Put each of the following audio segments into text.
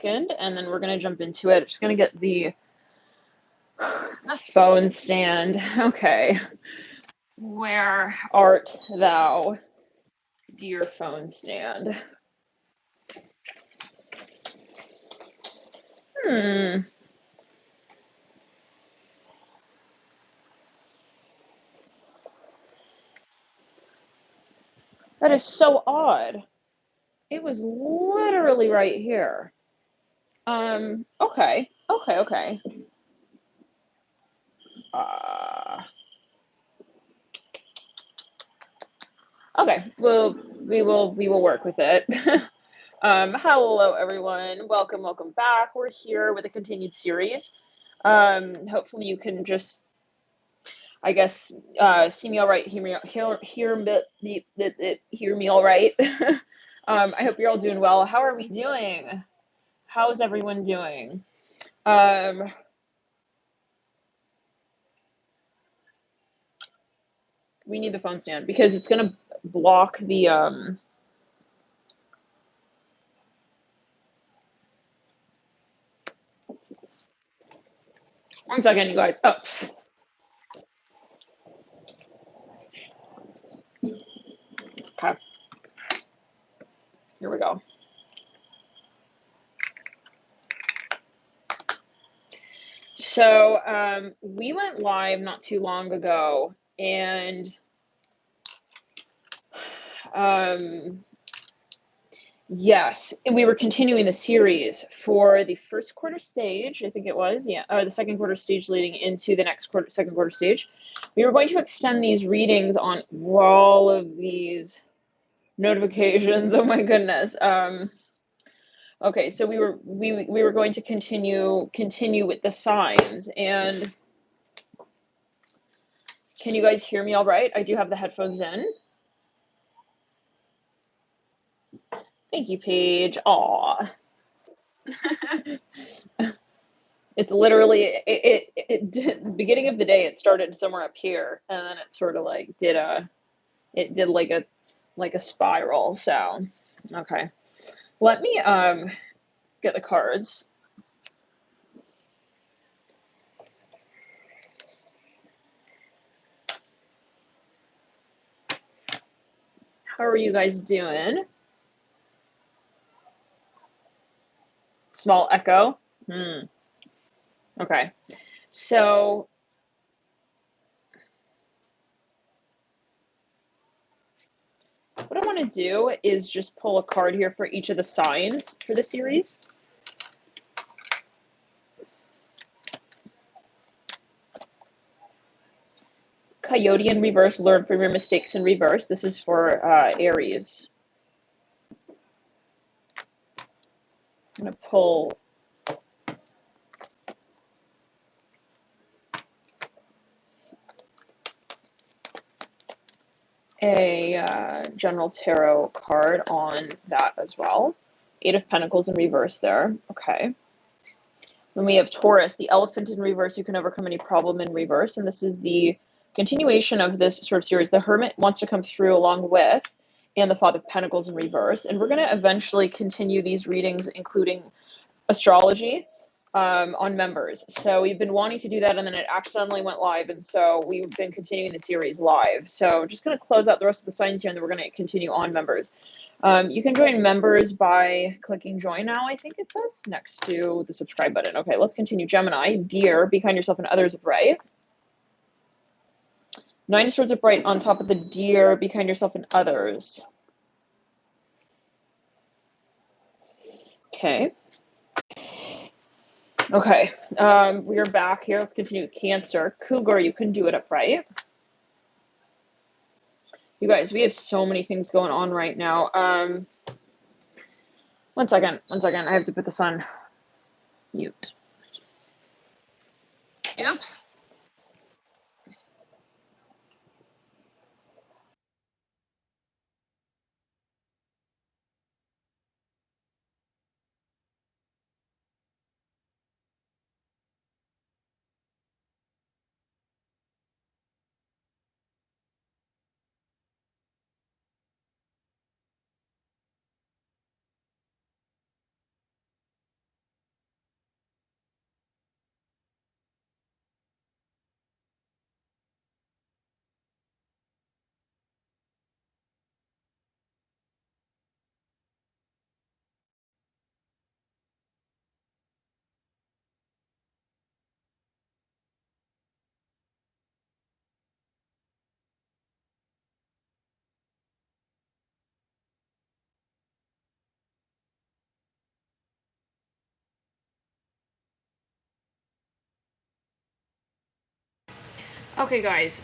second, and then we're going to jump into it. Just going to get the phone stand. Okay. Where art thou, dear phone stand? That is so odd. It was literally right here. Okay. Uh, okay, we will work with it. Hello everyone. Welcome back. We're here with a continued series. Hopefully you can just, I guess, see me all right, hear me all right. I hope you're all doing well. How are we doing? How's everyone doing? We need the phone stand because it's gonna block the one second, you guys. Oh. Okay. Here we go. So we went live not too long ago, and yes, and we were continuing the series for the first quarter stage, I think it was, yeah, or the second quarter stage leading into the next second quarter stage. We were going to extend these readings on all of these notifications. Oh my goodness. Okay, so we were going to continue with the signs, and can you guys hear me all right? I do have the headphones in. Thank you, Paige. Aw. It's literally the beginning of the day. It started somewhere up here, and then it sort of like did like a spiral. So, okay, let me get the cards. How are you guys doing? Small echo. Okay, so what I want to do is just pull a card here for each of the signs for the series. Coyote in reverse, learn from your mistakes in reverse. This is for Aries. I'm going to pull a general tarot card on that as well. Eight of Pentacles in reverse there. Okay. Then we have Taurus, the elephant in reverse. You can overcome any problem in reverse. And this is the continuation of this sort of series. The Hermit wants to come through along with, and the Five of Pentacles in reverse. And we're going to eventually continue these readings, including astrology, on members. So we've been wanting to do that, and then it accidentally went live, and so we've been continuing the series live. So just going to close out the rest of the signs here, and then we're going to continue on members. You can join members by clicking join now, I think it says, next to the subscribe button. Okay, let's continue. Gemini, dear, be kind yourself and others upright. Nine of Swords upright on top of the deer, be kind yourself and others. Okay. Okay, we are back here. Let's continue with Cancer. Cougar, you can do it upright. You guys, we have so many things going on right now. One second. I have to put this on mute. Oops. Okay, guys,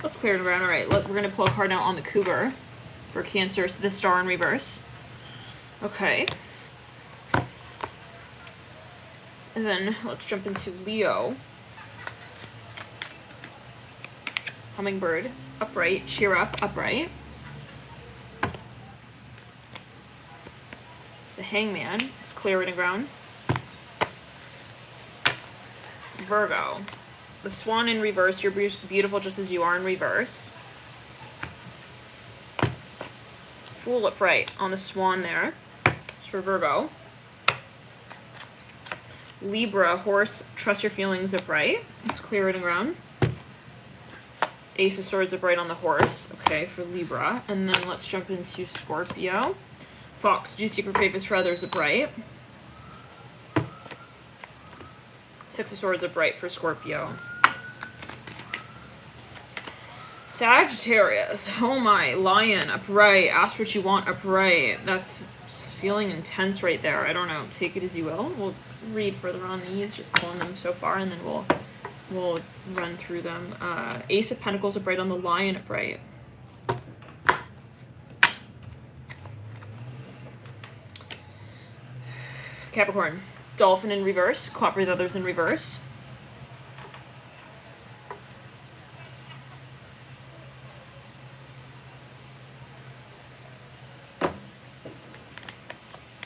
let's clear it around. All right, we're going to pull a card now on the Cougar for Cancer, so the Star in reverse. Okay. And then let's jump into Leo. Hummingbird, upright, cheer up, upright. The Hangman, let's clear it around. Virgo. The Swan in reverse, you're beautiful just as you are in reverse. Fool upright on the Swan there. It's for Virgo. Libra, horse, trust your feelings upright. Let's clear it around. Ace of Swords upright on the horse. Okay, for Libra. And then let's jump into Scorpio. Fox, do secret favors for others upright. Six of Swords upright for Scorpio. Sagittarius, oh my, Lion, upright, ask what you want, upright. That's feeling intense right there. I don't know, take it as you will. We'll read further on these, just pulling them so far, and then we'll run through them. Ace of Pentacles upright on the Lion upright. Capricorn, Dolphin in reverse, cooperate with others in reverse.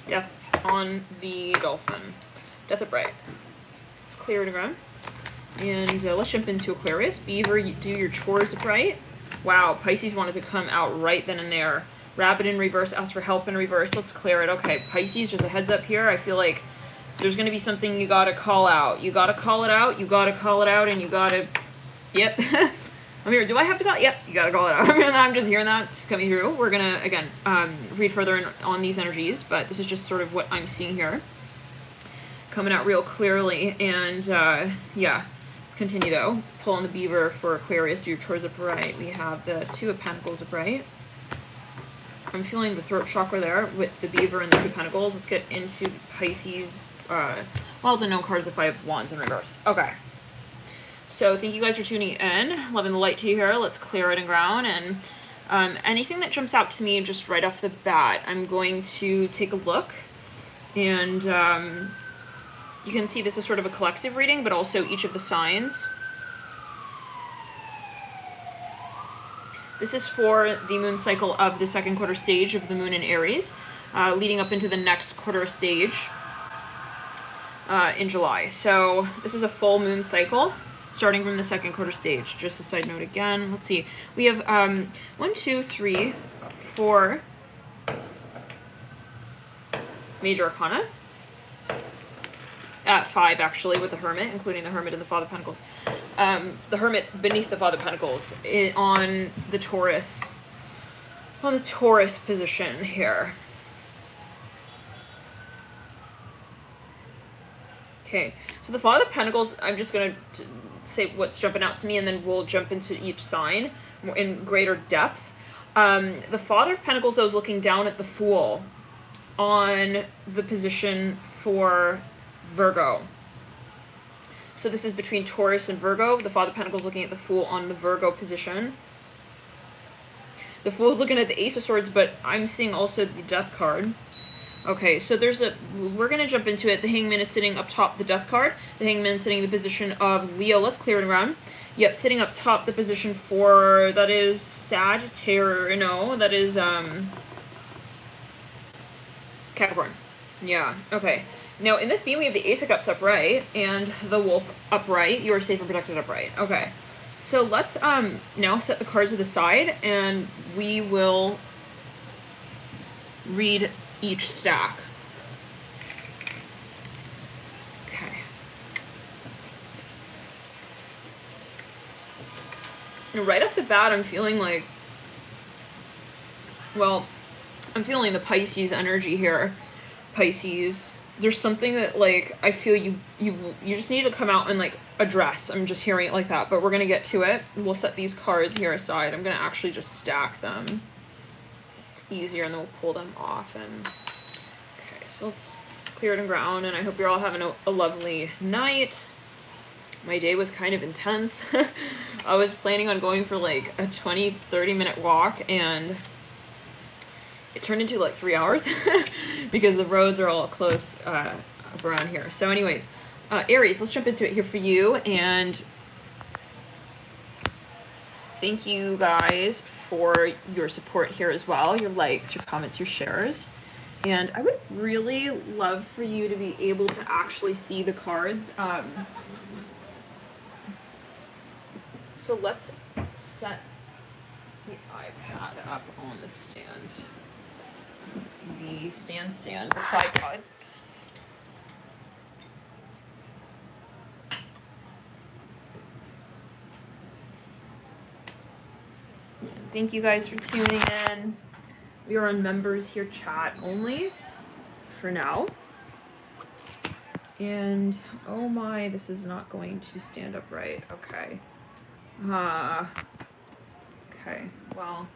Death on the Dolphin. Death upright. Let's clear it around. And let's jump into Aquarius. Beaver, do your chores upright. Wow, Pisces wanted to come out right then and there. Rabbit in reverse, ask for help in reverse. Let's clear it. Okay, Pisces, just a heads up here. I feel like there's going to be something you got to call out. You got to call it out, you got to call it out, and you got to... Yep. I'm here. Do I have to call it? Yep, you got to call it out. I'm just hearing that. It's coming through. We're going to, again, read further on these energies, but this is just sort of what I'm seeing here. Coming out real clearly. And, yeah. Let's continue, though. Pull on the Beaver for Aquarius. Do your chores upright. We have the Two of Pentacles upright. I'm feeling the throat chakra there with the Beaver and the Two of Pentacles. Let's get into Pisces. Well, the no cards, the Five of Wands in reverse. Okay. So thank you guys for tuning in. Loving the light to you here. Let's clear it and ground. And anything that jumps out to me just right off the bat, I'm going to take a look. And you can see this is sort of a collective reading, but also each of the signs. This is for the moon cycle of the second quarter stage of the moon in Aries, leading up into the next quarter stage in July. So this is a full moon cycle starting from the second quarter stage. Just a side note again. Let's see. We have 1, 2, 3, 4 major arcana. 5 actually, with the Hermit, including the Hermit and the Father of Pentacles. The Hermit beneath the Father of Pentacles on the Taurus position here. Okay, so the Father of Pentacles, I'm just going to say what's jumping out to me, and then we'll jump into each sign in greater depth. The Father of Pentacles, though, is looking down at the Fool on the position for Virgo. So this is between Taurus and Virgo. The Father of Pentacles looking at the Fool on the Virgo position. The Fool's looking at the Ace of Swords, but I'm seeing also the Death card. Okay, so we're going to jump into it. The Hangman is sitting up top, the Death card. The Hangman is sitting in the position of Leo. Let's clear it around. Yep, sitting up top, the position for, that is Sagittarius, no, that is, Capricorn. Yeah, okay. Now, in the theme, we have the Ace of Cups upright and the Wolf upright. You are safe and protected upright. Okay. So let's now set the cards to the side, and we will read each stack. Okay. And right off the bat, I'm feeling like, well, I'm feeling the Pisces energy here. Pisces. There's something that, like, I feel you just need to come out and, like, address. I'm just hearing it like that, but we're going to get to it. We'll set these cards here aside. I'm going to actually just stack them. It's easier, and then we'll pull them off. And okay, so let's clear it and ground, and I hope you're all having a lovely night. My day was kind of intense. I was planning on going for like a 20-30 minute walk, and it turned into like 3 hours because the roads are all closed up around here. So anyways, Aries, let's jump into it here for you. And thank you guys for your support here as well, your likes, your comments, your shares. And I would really love for you to be able to actually see the cards. So let's set the iPad up on the stand. The tripod. And thank you guys for tuning in. We are on members here chat only for now. And oh my, this is not going to stand up right. Okay. Okay, well,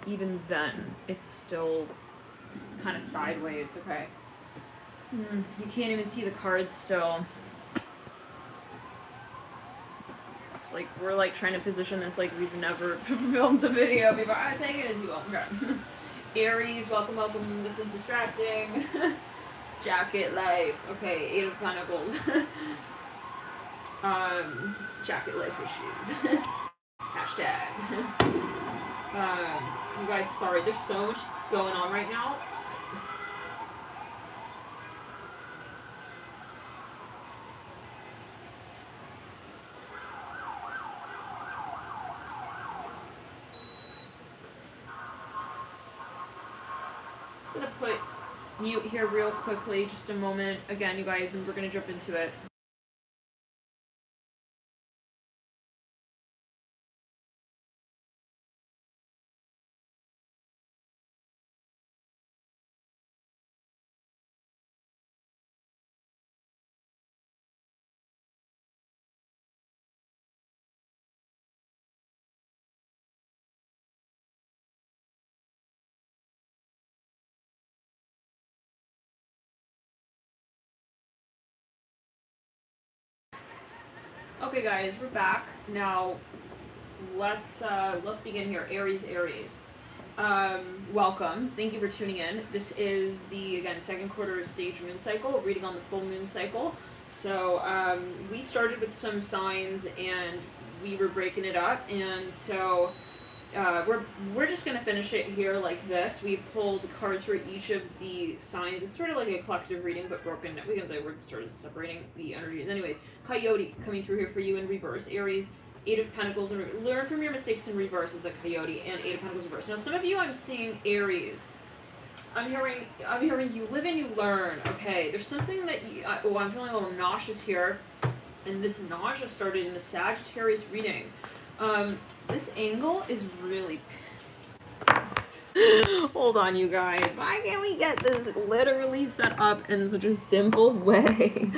even then, it's kind of sideways. Okay. You can't even see the cards still. It's like we're like trying to position this like we've never filmed the video before. I take it as you will. Okay. Aries, welcome, welcome. This is distracting. Jacket life. Okay, 8 of Pentacles. Jacket life issues. Hashtag. You guys, sorry, there's so much going on right now. I'm gonna put mute here real quickly, just a moment. Again, you guys, and we're gonna jump into it. Okay, guys, we're back. Now, let's begin here. Aries. Welcome. Thank you for tuning in. This is the, again, second quarter stage moon cycle, reading on the full moon cycle. So, we started with some signs, and we were breaking it up, and so we're just going to finish it here like this. We pulled cards for each of the signs. It's sort of like a collective reading, but broken. We can say we're sort of separating the energies. Anyways, Coyote coming through here for you in reverse. Aries, 8 of Pentacles. Learn from your mistakes in reverse is a Coyote, and 8 of Pentacles reverse. Now, some of you I'm seeing Aries. I'm hearing you live and you learn. Okay, there's something that I'm feeling a little nauseous here, and this nausea started in a Sagittarius reading. This angle is really pissed. Hold on, you guys. Why can't we get this literally set up in such a simple way?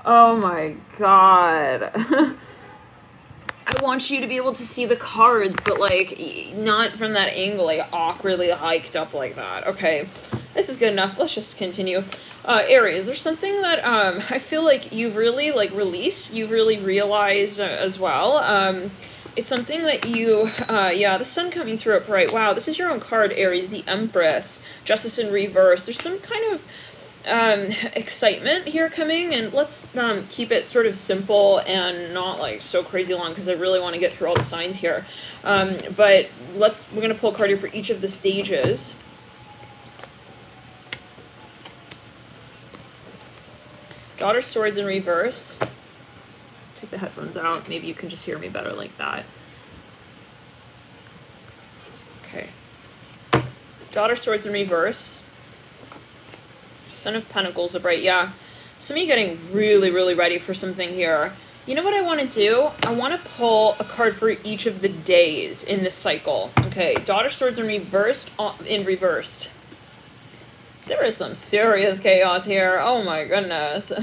Oh my god. I want you to be able to see the cards, but like, not from that angle, like awkwardly hiked up like that. Okay, this is good enough. Let's just continue. Aries, there's something that I feel like you've really like released, you've really realized as well. It's something that you, yeah, the sun coming through upright. Wow, this is your own card, Aries, the Empress, Justice in reverse. There's some kind of excitement here coming, and let's keep it sort of simple and not like so crazy long, because I really want to get through all the signs here. But we're going to pull a card here for each of the stages. Daughter Swords in reverse. Take the headphones out. Maybe you can just hear me better like that. Okay. Daughter Swords in reverse. Son of Pentacles upright. Yeah. Some of you getting really, really ready for something here. You know what I want to do? I want to pull a card for each of the days in this cycle. Okay. Daughter Swords in reversed. There is some serious chaos here. Oh my goodness.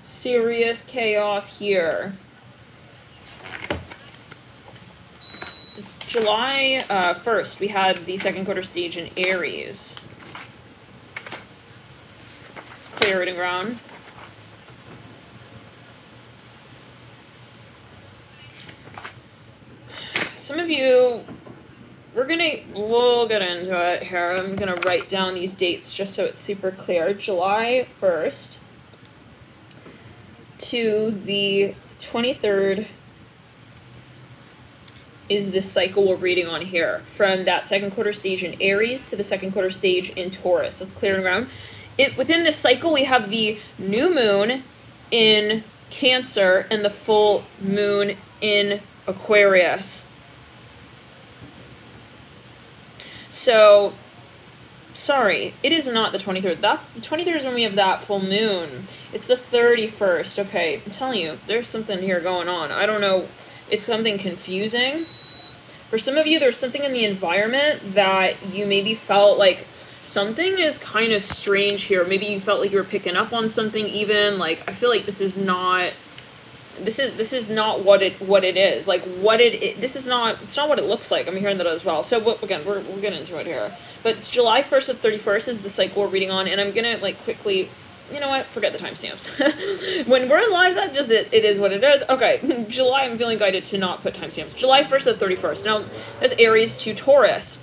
Serious chaos here. This July 1st, we had the second quarter stage in Aries. clear it around. Some of you, we'll get into it here. I'm gonna write down these dates just so it's super clear. July 1st to the 23rd is this cycle we're reading on here, from that second quarter stage in Aries to the second quarter stage in Taurus. Let's clear it around. Within this cycle, we have the new moon in Cancer and the full moon in Aquarius. So, sorry, it is not the 23rd. The 23rd is when we have that full moon. It's the 31st. Okay, I'm telling you, there's something here going on. I don't know. It's something confusing. For some of you, there's something in the environment that you maybe felt like something is kind of strange here. Maybe you felt like you were picking up on something even. Like, I feel like this is not... This is not what it is. Like, this is not, it's not what it looks like. I'm hearing that as well. So, again, we're getting into it here. But it's July 1st to 31st is the cycle we're reading on, and I'm gonna, like, quickly, you know what, forget the timestamps. When we're in live, that just, it is what it is. Okay, July, I'm feeling guided to not put timestamps. July 1st to the 31st. Now, there's Aries to Taurus.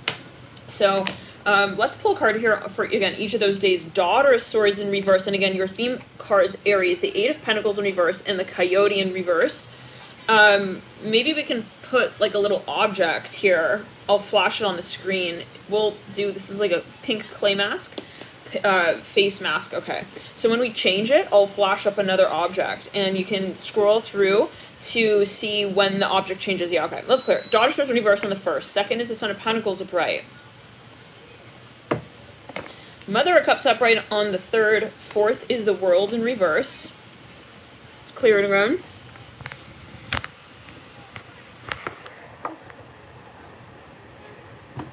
So, let's pull a card here for, again, each of those days. Daughter of Swords in reverse. And again, your theme cards, Aries, the Eight of Pentacles in reverse, and the Coyote in reverse. Maybe we can put, like, a little object here. I'll flash it on the screen. We'll do, this is like a pink clay mask. Face mask, okay. So when we change it, I'll flash up another object. And you can scroll through to see when the object changes. Yeah, okay, let's clear it. Daughter of Swords in reverse on the first. Second is the Son of Pentacles upright. Mother of Cups upright on the third. Fourth is the World in reverse. Let's clear it around.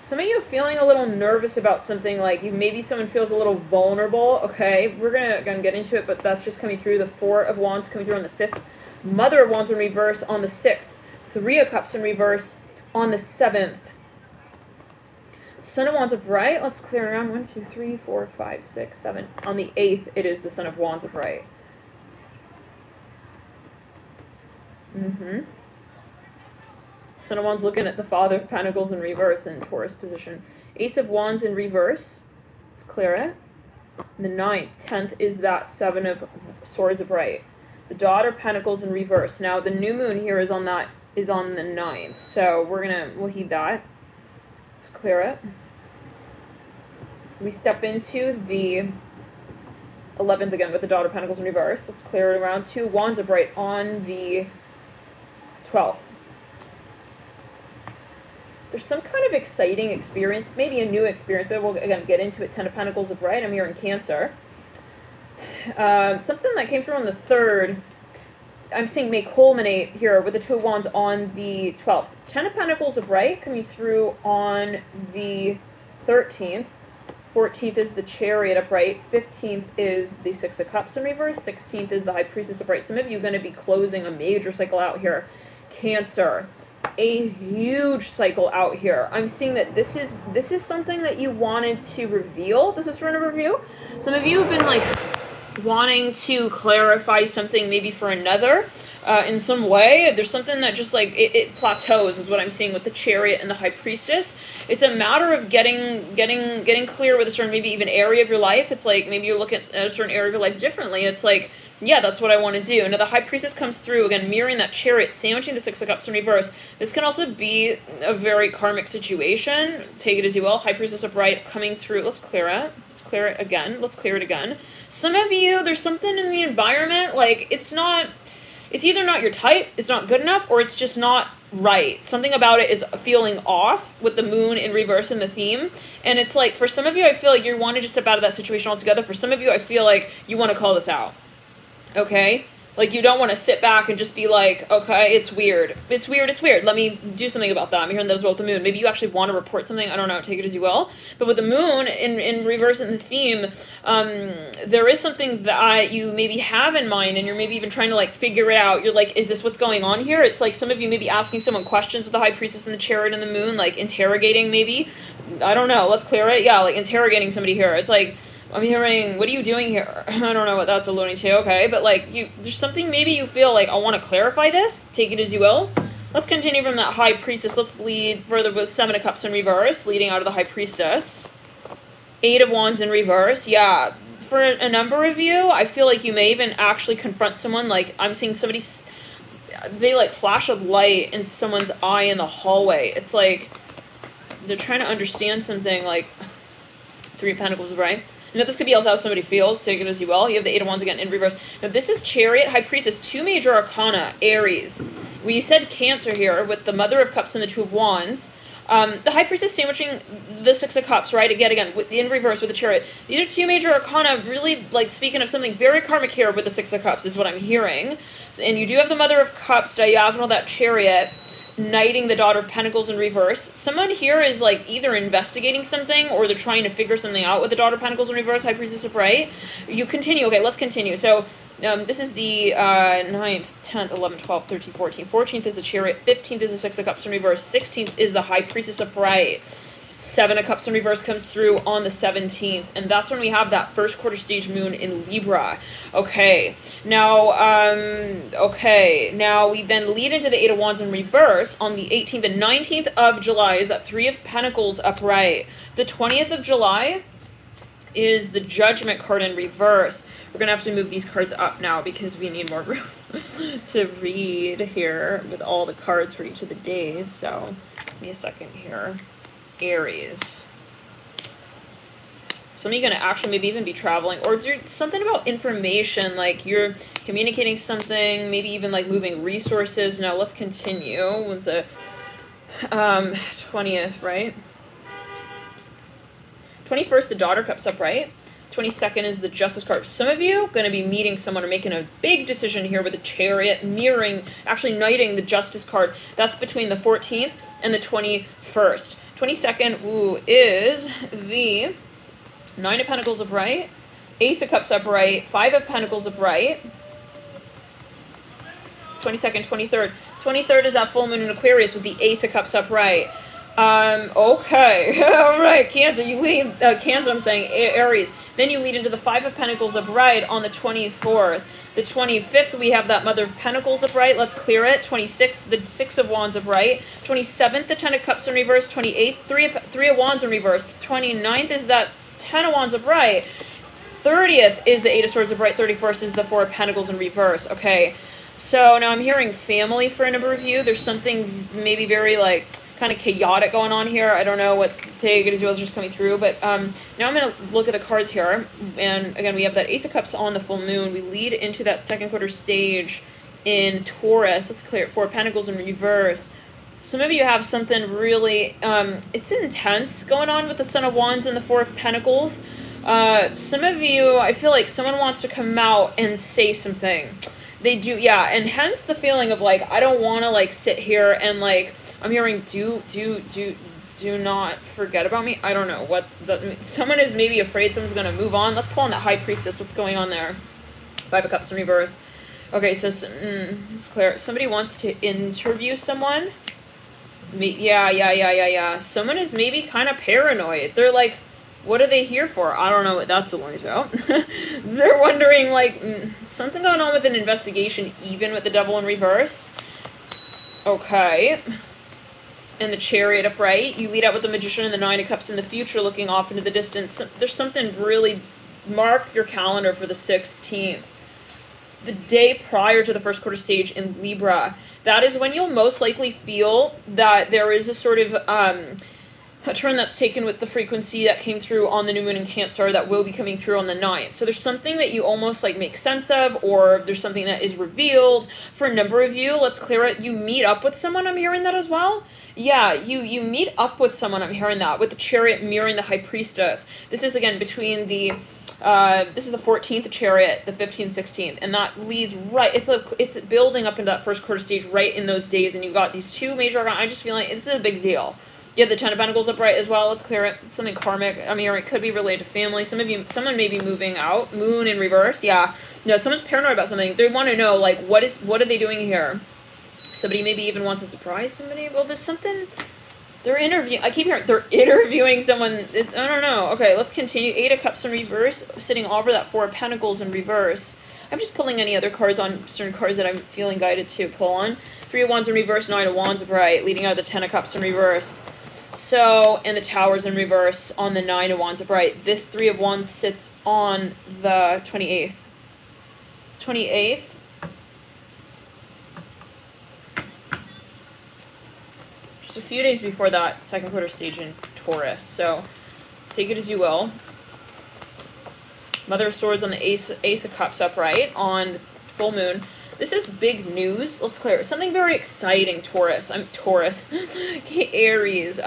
Some of you are feeling a little nervous about something, like maybe someone feels a little vulnerable. Okay, we're gonna get into it, but that's just coming through. The Four of Wands coming through on the 5th. Mother of Wands in reverse on the 6th. Three of Cups in reverse on the 7th. Son of Wands upright. Let's clear around. 1, 2, 3, 4, 5, 6, 7. On the 8th, it is the Son of Wands upright. Son of Wands looking at the Father of Pentacles in reverse in Taurus position. Ace of Wands in reverse. Let's clear it. And the 9th, 10th is that Seven of Swords upright. The Daughter of Pentacles in reverse. Now the new moon here is on the 9th, so we'll heed that. Let's clear it. We step into the 11th again with the Daughter of Pentacles in reverse. Let's clear it around. 2 Wands upright on the 12th. There's some kind of exciting experience, maybe a new experience, but we'll, again, get into it. 10 of Pentacles upright. I'm here in Cancer. Something that came through on the 3rd, I'm seeing may culminate here with the 2 of Wands on the 12th. 10 of Pentacles upright coming through on the 13th. 14th is the Chariot upright. 15th is the 6 of Cups in reverse. 16th is the High Priestess upright. Some of you are going to be closing a major cycle out here. Cancer. A huge cycle out here. I'm seeing that this is something that you wanted to reveal. This is for a review. Some of you have been like wanting to clarify something maybe for another in some way. There's something that just like it plateaus is what I'm seeing with the Chariot and the High Priestess. It's a matter of getting clear with a certain maybe even area of your life. It's like maybe you're looking at a certain area of your life differently. It's like, yeah, that's what I want to do. Now the High Priestess comes through, again, mirroring that Chariot, sandwiching the 6 of Cups in reverse. This can also be a very karmic situation. Take it as you will. High Priestess upright coming through. Let's clear it. Let's clear it again. Let's clear it again. Some of you, there's something in the environment, like, it's either not your type, it's not good enough, or it's just not right. Something about it is feeling off with the moon in reverse in the theme. And it's like, for some of you, I feel like you want to just step out of that situation altogether. For some of you, I feel like you want to call this out. Okay? Like, you don't want to sit back and just be like, okay, it's weird. It's weird, it's weird. Let me do something about that. I'm hearing that as well with the moon. Maybe you actually want to report something. I don't know. Take it as you will. But with the moon in reverse in the theme, there is something that you maybe have in mind, and you're maybe even trying to, like, figure it out. You're like, is this what's going on here? It's like some of you may be asking someone questions with the High Priestess and the Chariot and the moon, like interrogating maybe. I don't know. Let's clear it. Yeah, like interrogating somebody here. It's like, I'm hearing, what are you doing here? I don't know what that's alluding to, okay, but like, there's something maybe you feel like, I want to clarify this, take it as you will. Let's continue from that High Priestess. Let's lead further with Seven of Cups in reverse, leading out of the High Priestess. Eight of Wands in reverse, yeah. For a number of you, I feel like you may even actually confront someone, like, I'm seeing somebody, they like flash a light in someone's eye in the hallway. It's like, they're trying to understand something, like, Three of Pentacles, right? Now, this could be also how somebody feels. Take it as you will. You have the Eight of Wands again in reverse. Now, this is Chariot, High Priestess, two major arcana, Aries. We said Cancer here with the Mother of Cups and the Two of Wands. The High Priestess sandwiching the Six of Cups, right? Again, in reverse with the Chariot. These are two major arcana, really, like, speaking of something very karmic here with the Six of Cups, is what I'm hearing. And you do have the Mother of Cups diagonal, that Chariot, knighting the Daughter of Pentacles in reverse. Someone here is like either investigating something or they're trying to figure something out with the Daughter of Pentacles in reverse, High Priestess of Right. You continue. Okay, let's continue. So this is the 9th, 10th, 11th, 12th, 13th, 14th. 14th is the Chariot. 15th is the Six of Cups in reverse. 16th is the High Priestess of Right. Seven of Cups in reverse comes through on the 17th, and that's when we have that first quarter stage moon in Libra. Okay, now we then lead into the Eight of Wands in reverse on the 18th and 19th of July is that Three of Pentacles upright. The 20th of July is the Judgment card in reverse. We're gonna have to move these cards up now because we need more room to read here with all the cards for each of the days. So give me a second here. Aries. Some of you are going to actually maybe even be traveling, or there's something about information, like you're communicating something, maybe even like moving resources. Now let's continue. Was the 20th, right? 21st, the Daughter Cups upright. 22nd is the Justice card. Some of you going to be meeting someone or making a big decision here with the Chariot, mirroring, actually knighting the Justice card. That's between the 14th and the 21st. 22nd, is the Nine of Pentacles upright, Ace of Cups upright, Five of Pentacles upright. 22nd, 23rd. 23rd is that full moon in Aquarius with the Ace of Cups upright. Okay, all right, Cancer, you lead, Cancer, I'm saying, Aries. Then you lead into the Five of Pentacles upright on the 24th. The 25th, we have that Mother of Pentacles upright. Let's clear it. 26th, the Six of Wands upright. 27th, the Ten of Cups in reverse. 28th, Three of Wands in reverse. 29th is that Ten of Wands upright. 30th is the Eight of Swords upright. 31st is the Four of Pentacles in reverse. Okay, so now I'm hearing family for a number of you. There's something maybe very like kind of chaotic going on here. I don't know what take it as well as just coming through, but now I'm going to look at the cards here, and again we have that Ace of Cups on the full moon. We lead into that second quarter stage in Taurus. Let's clear it. Four of Pentacles in reverse. Some of you have something really it's intense going on with the Son of Wands and the Four of Pentacles. Some of you, I feel like someone wants to come out and say something. They do, yeah, and hence the feeling of like, I don't want to like sit here and like, I'm hearing do not forget about me. I don't know what someone is maybe afraid someone's going to move on. Let's pull on that High Priestess. What's going on there? Five of Cups in reverse. Okay, so it's clear. Somebody wants to interview someone. Yeah. Someone is maybe kind of paranoid. They're like, what are they here for? I don't know what that's alluding to. They're wondering, like, something going on with an investigation, even with the Devil in reverse. Okay. And the Chariot upright. You lead out with the Magician and the Nine of Cups in the future, looking off into the distance. There's something really... Mark your calendar for the 16th. The day prior to the first quarter stage in Libra. That is when you'll most likely feel that there is a sort of... a turn that's taken with the frequency that came through on the new moon in Cancer that will be coming through on the 9th. So there's something that you almost like make sense of, or there's something that is revealed. For a number of you, let's clear it. You meet up with someone, I'm hearing that as well. Yeah, you meet up with someone, I'm hearing that, with the Chariot mirroring the High Priestess. This is again between the this is the 14th, the Chariot, the 15th, 16th, and that leads right, it's building up into that first quarter stage right in those days, and you've got these two major, I just feel like this is a big deal. You have the Ten of Pentacles upright as well. Let's clear it. Something karmic. I mean, or it could be related to family. Someone may be moving out. Moon in reverse. Yeah. No, someone's paranoid about something. They want to know, like, what are they doing here? Somebody maybe even wants to surprise somebody. Well, there's something They're interviewing. I keep hearing they're interviewing someone. I don't know. Okay, let's continue. 8 of Cups in reverse, sitting over that 4 of Pentacles in reverse. I'm just pulling any other cards on certain cards that I'm feeling guided to pull on. 3 of Wands in reverse, 9 of Wands upright, leading out of the 10 of Cups in reverse. So, and the Towers in reverse on the 9 of Wands upright. This 3 of Wands sits on the 28th. 28th. Just a few days before that second quarter stage in Taurus. So, take it as you will. Mother of Swords on the Ace of Cups upright on full moon. This is big news. Let's clear it. Something very exciting, Taurus. I'm Taurus. Aries.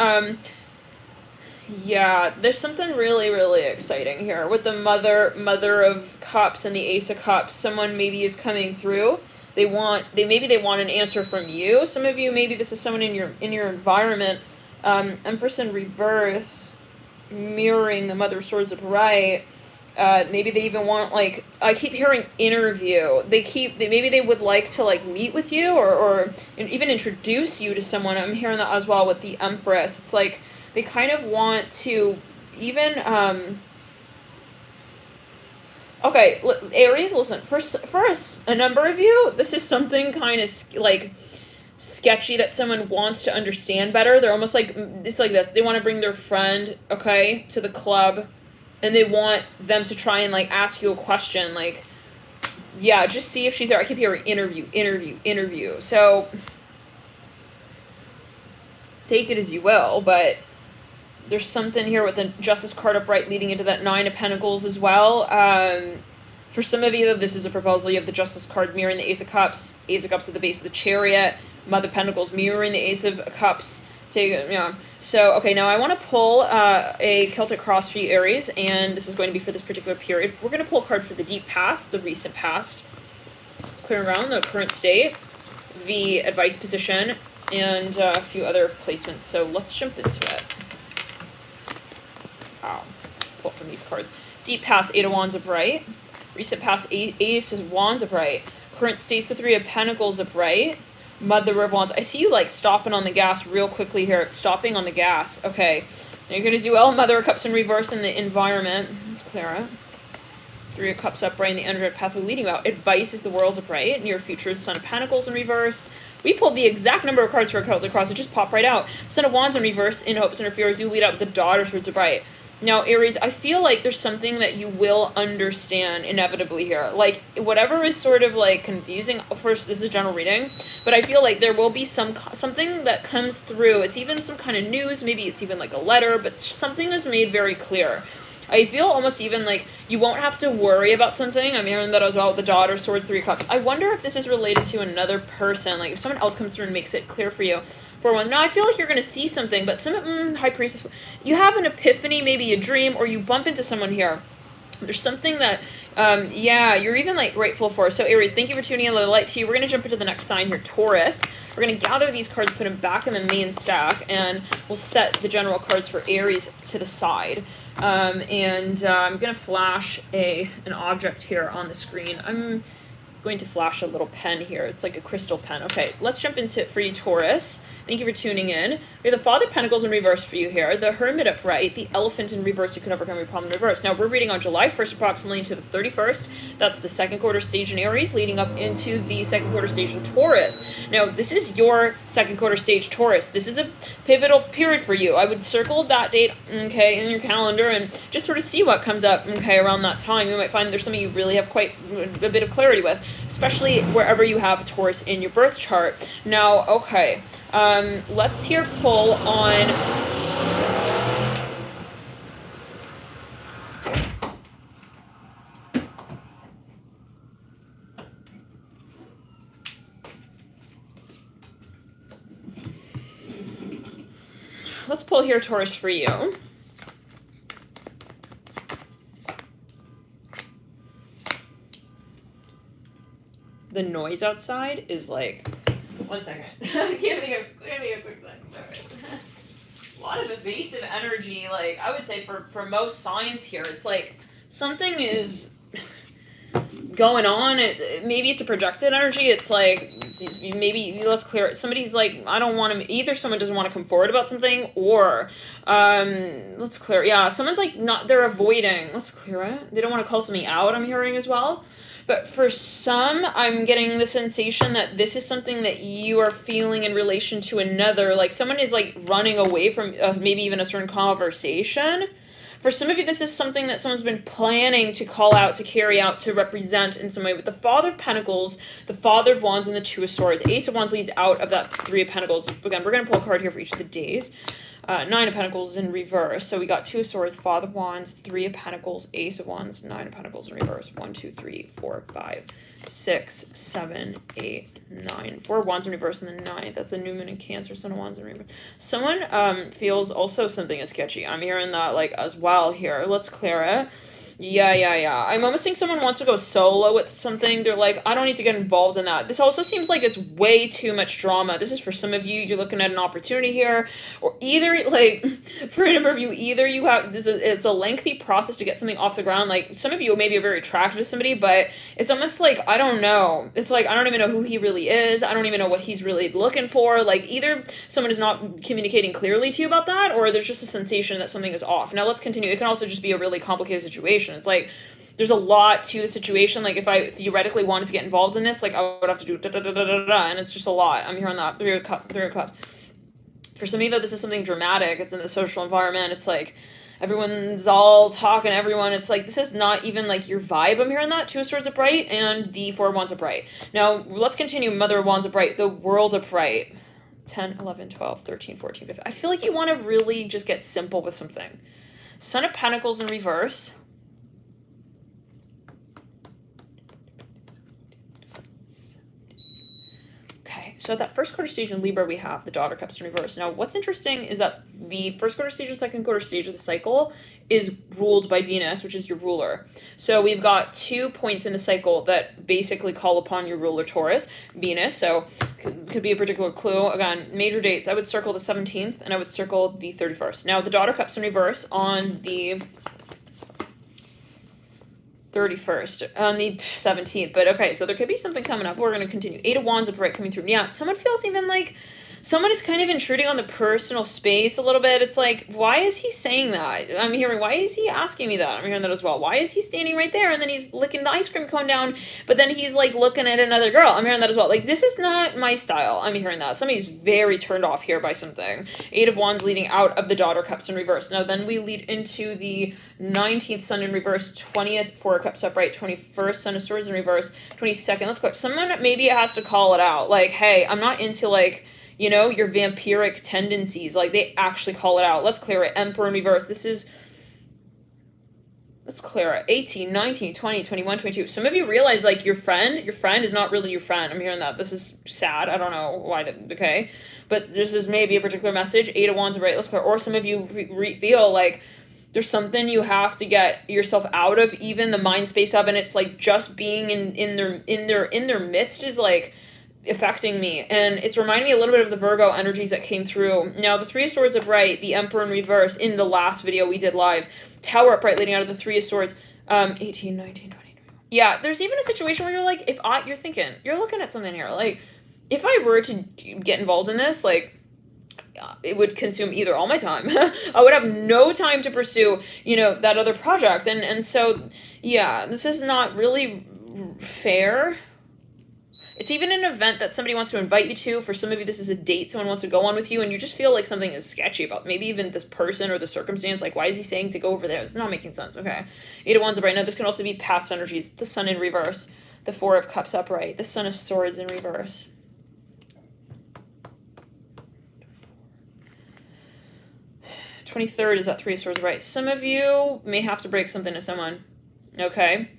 Yeah, there's something really, really exciting here with the Mother of Cups and the Ace of Cups. Someone maybe is coming through. Maybe they want an answer from you. Some of you, maybe this is someone in your environment. Empress in reverse, mirroring the Mother of Swords upright. Maybe they even want, like, I keep hearing interview. Maybe they would like to, like, meet with you or even introduce you to someone. I'm hearing that as well with the Empress. It's like they kind of want to even, okay, Aries, listen, for a number of you, this is something kind of, like, sketchy that someone wants to understand better. They're almost like, it's like this. They want to bring their friend, okay, to the club. And they want them to try and, like, ask you a question, like, yeah, just see if she's there. I keep hearing interview. So, take it as you will, but there's something here with the Justice card upright leading into that 9 of Pentacles as well. For some of you, this is a proposal. You have the Justice card mirroring the Ace of Cups at the base of the Chariot, Mother of Pentacles mirroring the Ace of Cups. So, okay, now I want to pull a Celtic cross for you, Aries, and this is going to be for this particular period. We're going to pull a card for the deep past, the recent past. Let's clear around the current state, the advice position, and a few other placements. So let's jump into it. Wow. Pull from these cards. Deep past, 8 of Wands upright. Recent past, Ace of Wands upright. Current state's the 3 of Pentacles upright. Mother of Wands. I see you, like, stopping on the gas real quickly here. Stopping on the gas. Okay. Now you're going to do well. Mother of Cups in reverse in the environment. Let's clear it. 3 of Cups upright in the energetic pathway leading out. Advice is the World upright. Near future is Son of Pentacles in reverse. We pulled the exact number of cards for a Celtic cross. It just popped right out. Son of Wands in reverse. In hopes and fears. You lead out with the Daughter Swords upright. Now, Aries, I feel like there's something that you will understand inevitably here. Like, whatever is sort of, like, confusing. First, this is a general reading. But I feel like there will be something that comes through. It's even some kind of news. Maybe it's even, like, a letter. But something that's made very clear. I feel almost even like you won't have to worry about something. I'm hearing that as well with the Daughter, Swords, 3 of Cups. I wonder if this is related to another person. Like, if someone else comes through and makes it clear for you. For one, now I feel like you're going to see something, but High Priestess, you have an epiphany, maybe a dream, or you bump into someone here. There's something that, yeah, you're even, like, grateful for. So, Aries, thank you for tuning in. Light to you. We're going to jump into the next sign here, Taurus. We're going to gather these cards, put them back in the main stack, and we'll set the general cards for Aries to the side. I'm going to flash an object here on the screen. I'm going to flash a little pen here. It's like a crystal pen. Okay, let's jump into it for you, Taurus. Thank you for tuning in. We have the Father of Pentacles in reverse for you here, the Hermit upright, the Elephant in reverse. You can overcome your problem in reverse. Now, we're reading on July 1st approximately to the 31st. That's the second quarter stage in Aries, leading up into the second quarter stage in Taurus. Now, this is your second quarter stage, Taurus. This is a pivotal period for you. I would circle that date, okay, in your calendar and just sort of see what comes up, okay, around that time. You might find there's something you really have quite a bit of clarity with, especially wherever you have Taurus in your birth chart. Now, okay. Let's here pull on let's pull here, Taurus, for you. The noise outside is like, 1 second. Give me a quick second. Right. A lot of evasive energy. Like, I would say for most signs here, it's like something is going on. Maybe it's a projected energy. It's like maybe let's clear it. Somebody's like, I don't want to, either someone doesn't want to come forward about something, or let's clear it. Yeah, someone's like they're avoiding. Let's clear it. They don't want to call something out, I'm hearing as well. But for some, I'm getting the sensation that this is something that you are feeling in relation to another. Like someone is like running away from maybe even a certain conversation. For some of you, this is something that someone's been planning to call out, to carry out, to represent in some way. With the Father of Pentacles, the Father of Wands, and the Two of Swords. Ace of Wands leads out of that Three of Pentacles. Again, we're going to pull a card here for each of the days. Nine of Pentacles in reverse. So we got Two of Swords, Father of Wands, Three of Pentacles, Ace of Wands, Nine of Pentacles in reverse. 1, 2, 3, 4, 5, 6, 7, 8, 9. 4 of Wands in reverse and the 9th. That's the New Moon in Cancer, Son of Wands in reverse. Someone feels also something is sketchy. I'm hearing that like as well here. Let's clear it. Yeah. I'm almost saying someone wants to go solo with something. They're like, I don't need to get involved in that. This also seems like it's way too much drama. This is for some of you, you're looking at an opportunity here, or either like for a number of you, either you have it's a lengthy process to get something off the ground. Like some of you maybe are very attracted to somebody, but it's almost like, I don't know. It's like, I don't even know who he really is. I don't even know what he's really looking for. Like either someone is not communicating clearly to you about that, or there's just a sensation that something is off. Now let's continue. It can also just be a really complicated situation. It's like there's a lot to the situation. Like if I theoretically wanted to get involved in this, like I would have to do and it's just a lot. I'm hearing that. Three of Cups. For some of you, though, this is something dramatic. It's in the social environment. It's like everyone's all talking to everyone. It's like this is not even like your vibe. I'm hearing that. Two of Swords upright and the Four of Wands upright. Now let's continue. Mother of Wands upright. The World upright. 10, 11, 12, 13, 14, 15. I feel like you want to really just get simple with something. Son of Pentacles in reverse. So that first quarter stage in Libra, we have the Daughter Cups in reverse. Now, what's interesting is that the first quarter stage and second quarter stage of the cycle is ruled by Venus, which is your ruler. So we've got 2 points in the cycle that basically call upon your ruler, Taurus, Venus. So could be a particular clue. Again, major dates. I would circle the 17th and I would circle the 31st. Now, the Daughter Cups in reverse on the 31st, on the 17th, but okay, so there could be something coming up. We're going to continue. 8 of Wands upright coming through. Yeah, someone feels even like someone is kind of intruding on the personal space a little bit. It's like, why is he saying that? I'm hearing, why is he asking me that? I'm hearing that as well. Why is he standing right there and then he's licking the ice cream cone down, but then he's like looking at another girl? I'm hearing that as well. Like, this is not my style. I'm hearing that. Somebody's very turned off here by something. 8 of Wands leading out of the Daughter Cups in reverse. Now, then we lead into the 19th Sun in reverse, 20th Four of Cups upright, 21st Son of Swords in reverse, 22nd. Let's go. Someone maybe has to call it out. Like, hey, I'm not into like, you know, your vampiric tendencies. Like, they actually call it out. Let's clear it. Emperor in reverse. This is, let's clear it. 18, 19, 20, 21, 22. Some of you realize, like, your friend is not really your friend. I'm hearing that. This is sad. I don't know why, okay? But this is maybe a particular message. 8 of Wands upright. Let's clear. Or some of you feel like there's something you have to get yourself out of, even the mind space of, and it's like just being in their midst is like affecting me, and it's reminding me a little bit of the Virgo energies that came through. Now, the Three of Swords upright, the Emperor in reverse in the last video we did live, Tower upright leading out of the Three of Swords, 18, 19, 20. Yeah, there's even a situation where you're like, you're looking at something here, like, if I were to get involved in this, like, it would consume either all my time. I would have no time to pursue, you know, that other project, and so, yeah, this is not really fair. It's even an event that somebody wants to invite you to. For some of you, this is a date someone wants to go on with you, and you just feel like something is sketchy about maybe even this person or the circumstance. Like, why is he saying to go over there? It's not making sense. Okay. 8 of Wands upright. Now, this can also be past energies. The Sun in reverse. The Four of Cups upright. The Son of Swords in reverse. The 23rd is that Three of Swords upright. Some of you may have to break something to someone. Okay.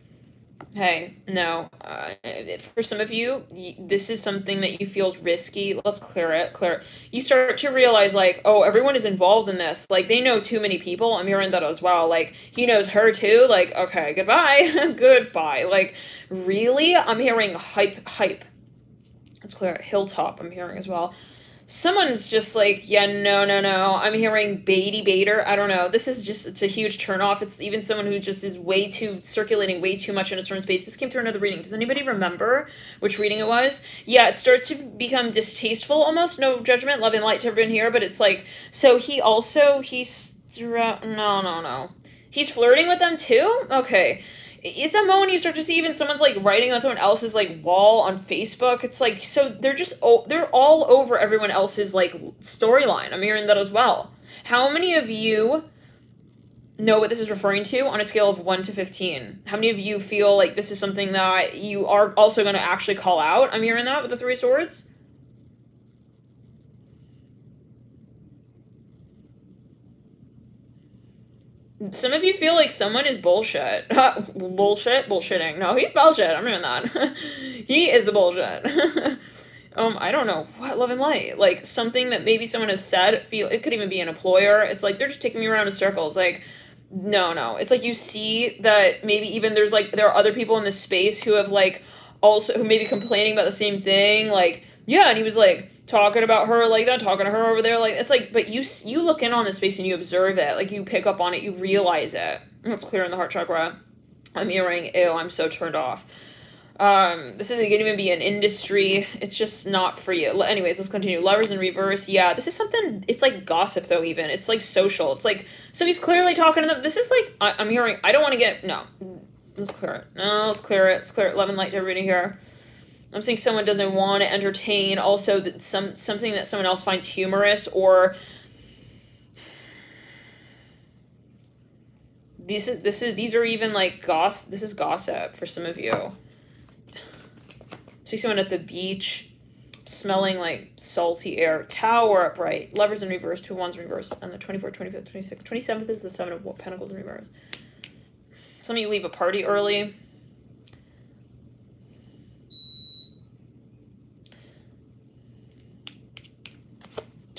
Hey, no. For some of you, this is something that you feel is risky. Let's clear it. You start to realize, like, oh, everyone is involved in this. Like, they know too many people. I'm hearing that as well. Like, he knows her too. Like, okay, goodbye. Goodbye. Like, really? I'm hearing hype. Let's clear it. Hilltop, I'm hearing as well. Someone's just like, yeah, no, no, no. I'm hearing baity baiter. I don't know. This is just, it's a huge turnoff. It's even someone who just is way too, circulating way too much in a certain space. This came through another reading. Does anybody remember which reading it was? Yeah, it starts to become distasteful almost. No judgment, love and light to everyone here. But it's like, so he's throughout, no, no, no. He's flirting with them too? Okay. It's a moment you start to see even someone's like writing on someone else's like wall on Facebook. It's like, so they're just, they're all over everyone else's like storyline. I'm hearing that as well. How many of you know what this is referring to on a scale of 1 to 15? How many of you feel like this is something that you are also going to actually call out? I'm hearing that with the Three of Swords. Some of you feel like someone is bullshit. Bullshitting. No, he's bullshit. I'm doing that. He is the bullshit. I don't know what love and light. Like something that maybe someone has said. It could even be an employer. It's like they're just taking me around in circles. Like, no. It's like you see that maybe even there are other people in this space who have like also who may be complaining about the same thing. Like, yeah, and he was like talking about her like that, talking to her over there. Like, it's like, but you look in on this space and you observe it. Like, you pick up on it, you realize it. It's clear in the heart chakra. I'm hearing, ew, I'm so turned off. This isn't gonna even be an industry. It's just not for you. Anyways, let's continue. Lovers in reverse. Yeah, this is something. It's like gossip though. Even it's like social. It's like so he's clearly talking to them. This is like I'm hearing. I don't want to get no. Let's clear it. No, let's clear it. Let's clear it. Love and light to everybody here. I'm saying someone doesn't want to entertain. Also, that something that someone else finds humorous or these are even like gossip. This is gossip for some of you. See someone at the beach smelling like salty air. Tower upright. Lovers in reverse. 2 of Wands in reverse. And the 24th, 25th, 26th. 27th is the 7 of Pentacles in reverse. Some of you leave a party early.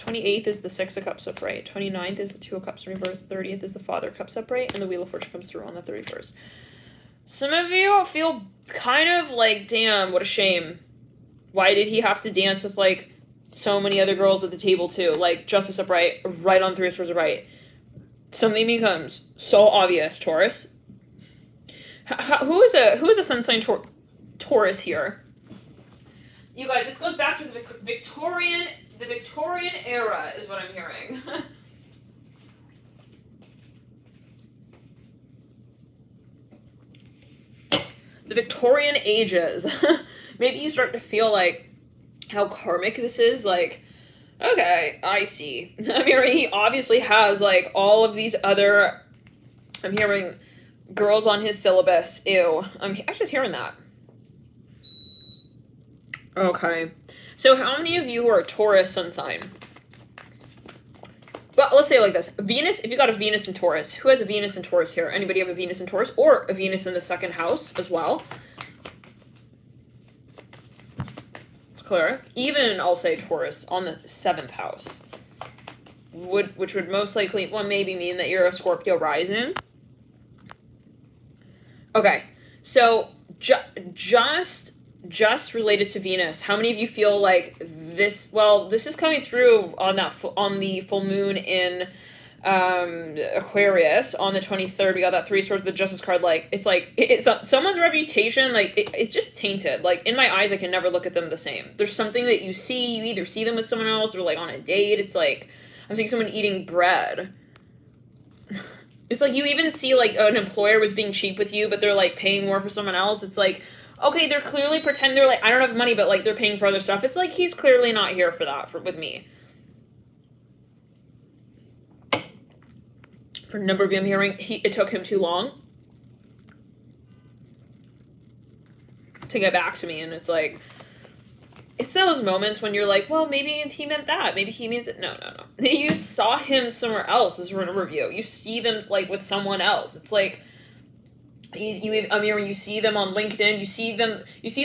th is the 6 of Cups upright. 29th is the 2 of Cups in reverse. 30th is the Father of Cups upright. And the Wheel of Fortune comes through on the 31st. Some of you feel kind of like, damn, what a shame. Why did he have to dance with, like, so many other girls at the table, too? Like, Justice upright, right on 3 of Swords upright. Something becomes so obvious, Taurus. Who is a sun sign Taurus here? You guys, this goes back to the Victorian era, is what I'm hearing. The Victorian ages. Maybe you start to feel like how karmic this is. Like, okay, I see. I'm hearing he obviously has like all of these other. I'm hearing girls on his syllabus. Ew. I'm just hearing that. Okay. So how many of you who are Taurus sun sign? Well, let's say it like this. Venus, if you got a Venus in Taurus, who has a Venus in Taurus here? Anybody have a Venus in Taurus? Or a Venus in the 2nd house as well? It's clear. Even, I'll say, Taurus on the 7th house. Which would most likely, well, maybe mean that you're a Scorpio rising. Okay. So, just related to Venus, how many of you feel like this, well, this is coming through on the full moon in Aquarius on the 23rd. We got that 3 of Swords, the Justice card. Like, it's like, it's someone's reputation, like, it's just tainted. Like, in my eyes, I can never look at them the same. There's something that you either see them with someone else or, like, on a date. It's like, I'm seeing someone eating bread. It's like, you even see, like, an employer was being cheap with you, but they're, like, paying more for someone else. It's like, okay, they're clearly pretending they're like, I don't have money, but like they're paying for other stuff. It's like he's clearly not here for that with me. For a number of you I'm hearing, it took him too long to get back to me, and it's like, it's those moments when you're like, well, maybe he meant that. Maybe he means it. No. You saw him somewhere else as a number of you. You see them like with someone else. It's like, you see them on LinkedIn, you see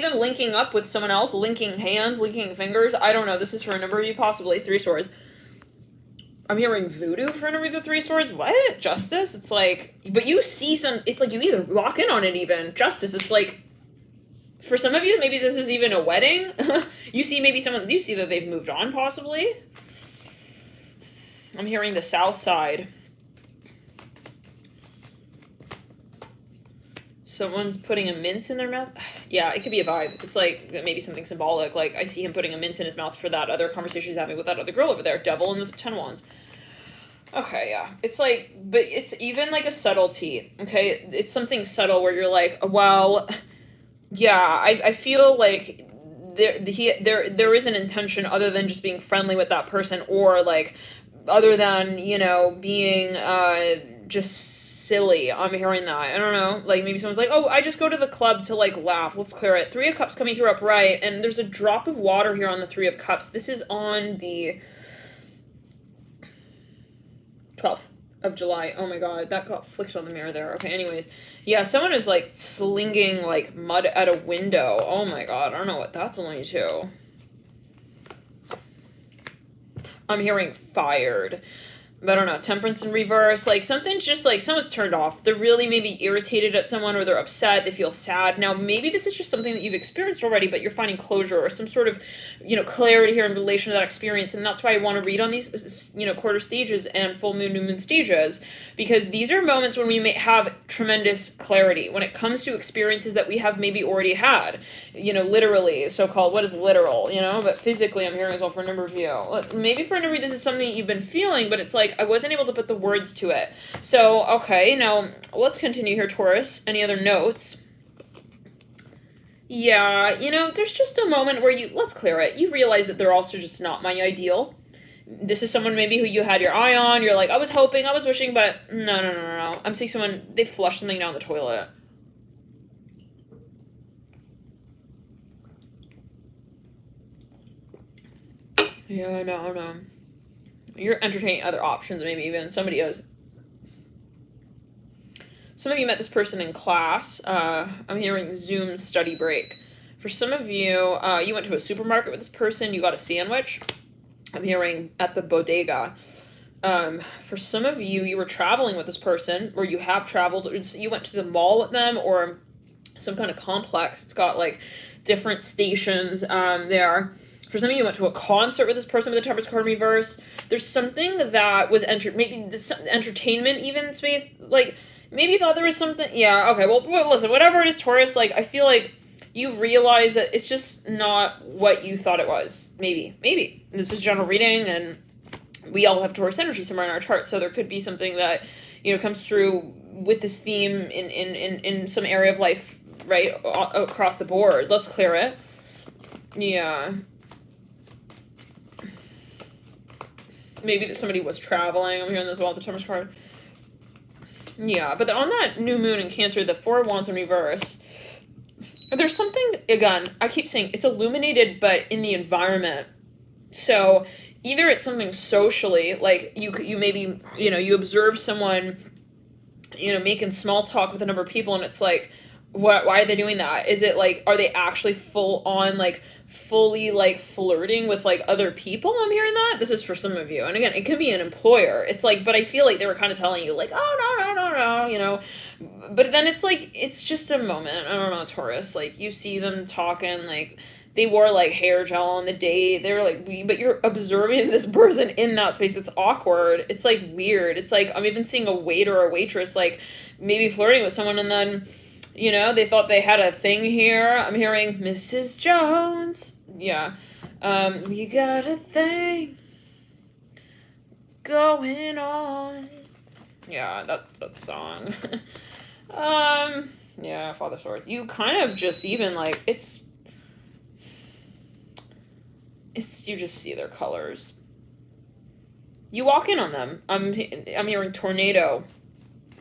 them linking up with someone else, linking hands, linking fingers. I don't know. This is for a number of you, possibly 3 of Swords. I'm hearing voodoo for a number of the 3 of Swords. What? Justice? It's like, but you see it's like you either lock in on it even. Justice, it's like, For some of you, maybe this is even a wedding. You see that they've moved on, possibly. I'm hearing the south side. Someone's putting a mint in their mouth. Yeah, it could be a vibe. It's like maybe something symbolic. Like I see him putting a mint in his mouth for that other conversation he's having with that other girl over there. Devil and the 10 wands. Okay, yeah. It's like, but it's even like a subtlety. Okay, it's something subtle where you're like, well, yeah, I feel like there is an intention other than just being friendly with that person, or like other than, you know, being just silly. I'm hearing that. I don't know. Like maybe someone's like, oh, I just go to the club to like laugh. Let's clear it. 3 of Cups coming through upright, and there's a drop of water here on the 3 of Cups. This is on the 12th of July. Oh my god, that got flicked on the mirror there. Okay, anyways. Yeah, someone is like slinging like mud at a window. Oh my god, I don't know what that's only to. I'm hearing fired. But I don't know, Temperance in reverse, like something's just like someone's turned off. They're really maybe irritated at someone, or they're upset, they feel sad. Now, maybe this is just something that you've experienced already, but you're finding closure or some sort of, you know, clarity here in relation to that experience. And that's why I want to read on these, you know, quarter stages and full moon, new moon stages, because these are moments when we may have tremendous clarity when it comes to experiences that we have maybe already had, you know, literally, so-called, what is literal, you know, but physically I'm hearing as well for a number of you. Maybe for a number of you, this is something that you've been feeling, but it's like, I wasn't able to put the words to it. So, okay, now let's continue here, Taurus. Any other notes? Yeah, you know, there's just a moment where let's clear it. You realize that they're also just not my ideal. This is someone maybe who you had your eye on. You're like, I was hoping, I was wishing, but no. I'm seeing someone, they flushed something down the toilet. Yeah, no. You're entertaining other options, maybe even somebody else. Some of you met this person in class. I'm hearing Zoom study break. For some of you, you went to a supermarket with this person. You got a sandwich. I'm hearing at the bodega. For some of you, you were traveling with this person, or you have traveled. You went to the mall with them, or some kind of complex. It's got like different stations there. For some of you, you went to a concert with this person with the Temperance card in reverse. There's something that was maybe this entertainment even space, like maybe you thought there was something. Yeah, okay. Well, listen, whatever it is, Taurus, like I feel like you realize that it's just not what you thought it was. Maybe. This is general reading, and we all have Taurus energy somewhere in our chart, so there could be something that, you know, comes through with this theme in some area of life, right, across the board. Let's clear it. Yeah. Maybe that somebody was traveling. I'm hearing this about the Temperance card. Yeah, but on that new moon in Cancer, the 4 of Wands in reverse, there's something, again, I keep saying it's illuminated, but in the environment. So either it's something socially, like you maybe, you know, you observe someone, you know, making small talk with a number of people, and it's like, why are they doing that? Is it like, are they actually full on, like, fully, like, flirting with, like, other people? I'm hearing that. This is for some of you. And again, it could be an employer. It's like, but I feel like they were kind of telling you, like, oh, no, you know. But then it's like, it's just a moment. I don't know, Taurus. Like, you see them talking, like, they wore, like, hair gel on the date. They were like, but you're observing this person in that space. It's awkward. It's, like, weird. It's like, I'm even seeing a waiter or a waitress, like, maybe flirting with someone, and then, you know, they thought they had a thing here. I'm hearing Mrs. Jones. Yeah. We got a thing going on. Yeah, that's that song. Yeah, Father Swords. You kind of just even, like, it's you just see their colors. You walk in on them. I'm hearing tornado.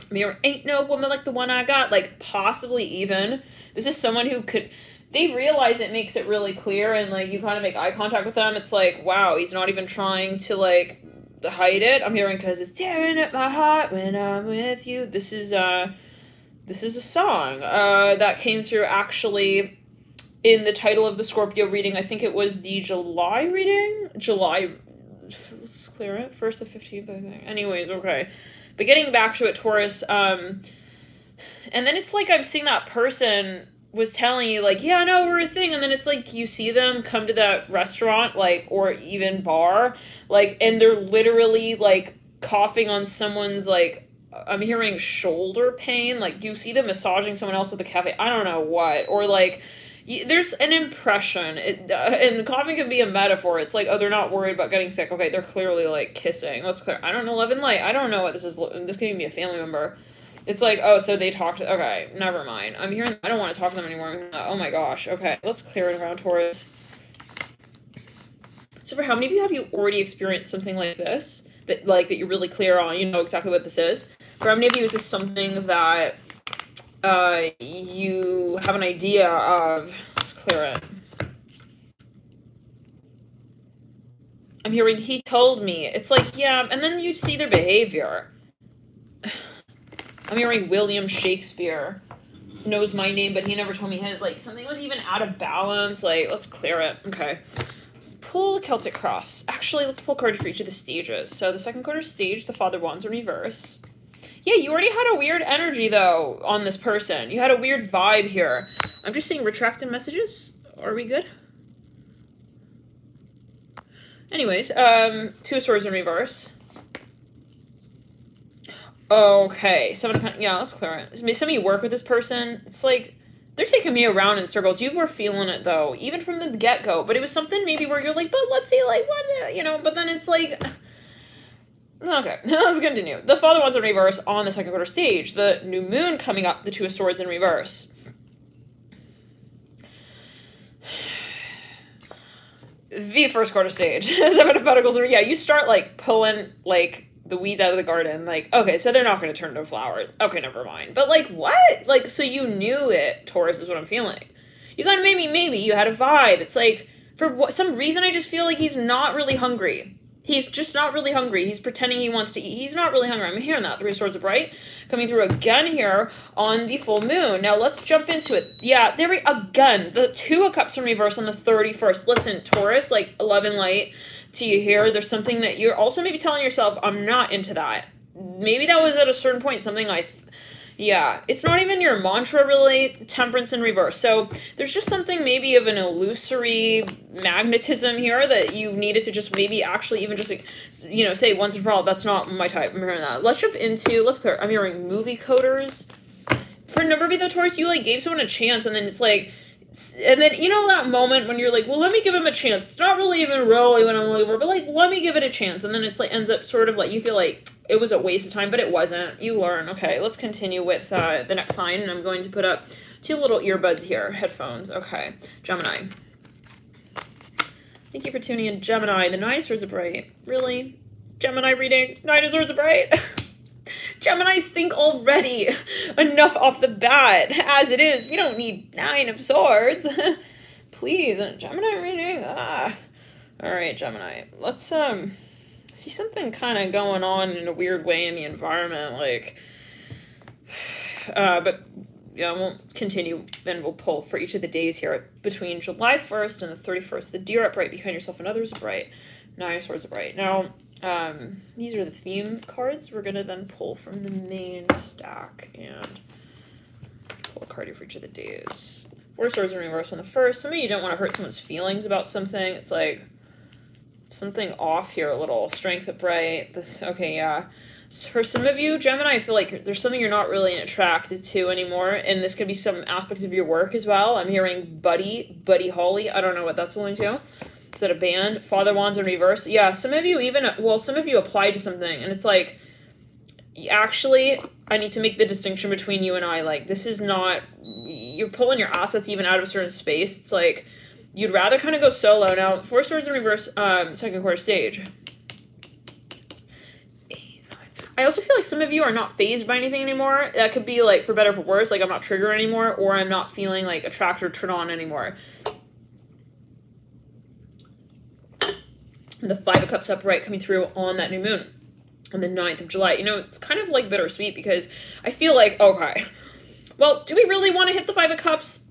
I'm hearing ain't no woman like the one I got. Like, possibly even. This is someone who could, they realize it makes it really clear, and, like, you kind of make eye contact with them. It's like, wow, he's not even trying to, like, hide it. I'm hearing, because it's tearing at my heart when I'm with you. This is a song that came through actually in the title of the Scorpio reading. I think it was the July reading. Let's clear it. 1st to 15th, I think. Anyways, okay. But getting back to it, Taurus, and then it's like I'm seeing that person, was telling you, like, yeah, no, we're a thing, and then it's like you see them come to that restaurant, like, or even bar, like, and they're literally like coughing on someone's, like, I'm hearing shoulder pain, like you see them massaging someone else at the cafe, I don't know what, or like there's an impression, and coughing can be a metaphor. It's like, oh, they're not worried about getting sick. Okay, they're clearly like kissing. Let's clear. I don't know, Love and Light. I don't know what this is. This could even be a family member. It's like, oh, so they talked. Okay, never mind. I'm hearing. I don't want to talk to them anymore. Oh my gosh. Okay, let's clear it around Taurus. So for how many of you have you already experienced something like this? That you're really clear on. You know exactly what this is. For how many of you is this something that you have an idea of? Let's clear it. I'm hearing he told me. It's like, yeah, and then you see their behavior. I'm hearing William Shakespeare knows my name, but he never told me his. Like, something was even out of balance. Like, let's clear it. Okay. Let's pull the Celtic Cross. Actually, let's pull a card for each of the stages. So the second quarter stage, the Father Wands in reverse. Yeah, you already had a weird energy, though, on this person. You had a weird vibe here. I'm just seeing retracted messages. Are we good? Anyways, Two of Swords in reverse. Okay, yeah, let's clear it. Some of you work with this person. It's like they're taking me around in circles. You were feeling it though, even from the get-go. But it was something maybe where you're like, but let's see, like what, you know. But then it's like, okay, let's continue. The Father Wands in reverse on the second quarter stage. The new moon coming up. The Two of Swords in reverse. The first quarter stage. Seven of Pentacles. Yeah, you start like pulling like the weeds out of the garden. Like, okay, so they're not going to turn into flowers. Okay, never mind. But like, what? Like, so you knew it, Taurus, is what I'm feeling. You got maybe you had a vibe. It's like, for some reason, I just feel like he's not really hungry. He's just not really hungry. He's pretending he wants to eat. He's not really hungry. I'm hearing that. Three of Swords of Bright coming through again here on the full moon. Now let's jump into it. Yeah, there we again. The Two of Cups in reverse on the 31st. Listen, Taurus, like 11 light to you here. There's something that you're also maybe telling yourself, I'm not into that. Maybe that was at a certain point something yeah, it's not even your mantra really, Temperance in reverse. So there's just something maybe of an illusory magnetism here that you needed to just maybe actually even just, you know, say once and for all, that's not my type. I'm hearing that. Let's jump into, let's clear. I'm hearing movie coders. For a number of you, though, Taurus, you like gave someone a chance and then it's like, and then, you know, that moment when you're like, well, let me give him a chance. It's not really even really what I'm looking for, but like, let me give it a chance. And then it's like, ends up sort of like, you feel like it was a waste of time, but it wasn't. You learn. Okay, let's continue with the next sign. And I'm going to put up two little earbuds here, headphones. Okay, Gemini. Thank you for tuning in, Gemini. The Nine of Swords of Bright. Really? Gemini reading? Nine of Swords of Bright? Geminis think already enough off the bat. As it is, we don't need Nine of Swords. Please, Gemini reading. All right, Gemini. Let's see something kind of going on in a weird way in the environment, like. But yeah, we'll continue and we'll pull for each of the days here between July 1st and the 31st. The Deer Upright, Behind Yourself and Others are Bright. Nine of Swords are Bright. Now, these are the theme cards. We're going to then pull from the main stack and pull a card here for each of the days. Four of Swords in reverse on the first. Some of you don't want to hurt someone's feelings about something. It's like something off here a little. Strength of Bright. Okay, yeah. For some of you, Gemini, I feel like there's something you're not really attracted to anymore, and this could be some aspect of your work as well. I'm hearing Buddy Holly. I don't know what that's going to. Is that a band? Father Wands in reverse. Yeah, some of you even, well, some of you applied to something, and it's like, actually, I need to make the distinction between you and I. Like, this is not, you're pulling your assets even out of a certain space. It's like, you'd rather kind of go solo. Now, Four Swords in reverse, second quarter stage. I also feel like some of you are not phased by anything anymore. That could be, like, for better or for worse, like, I'm not triggered anymore, or I'm not feeling, like, attracted or turned on anymore. The Five of Cups upright coming through on that new moon on the 9th of July. You know, it's kind of, like, bittersweet because I feel like, okay, well, do we really want to hit the Five of Cups?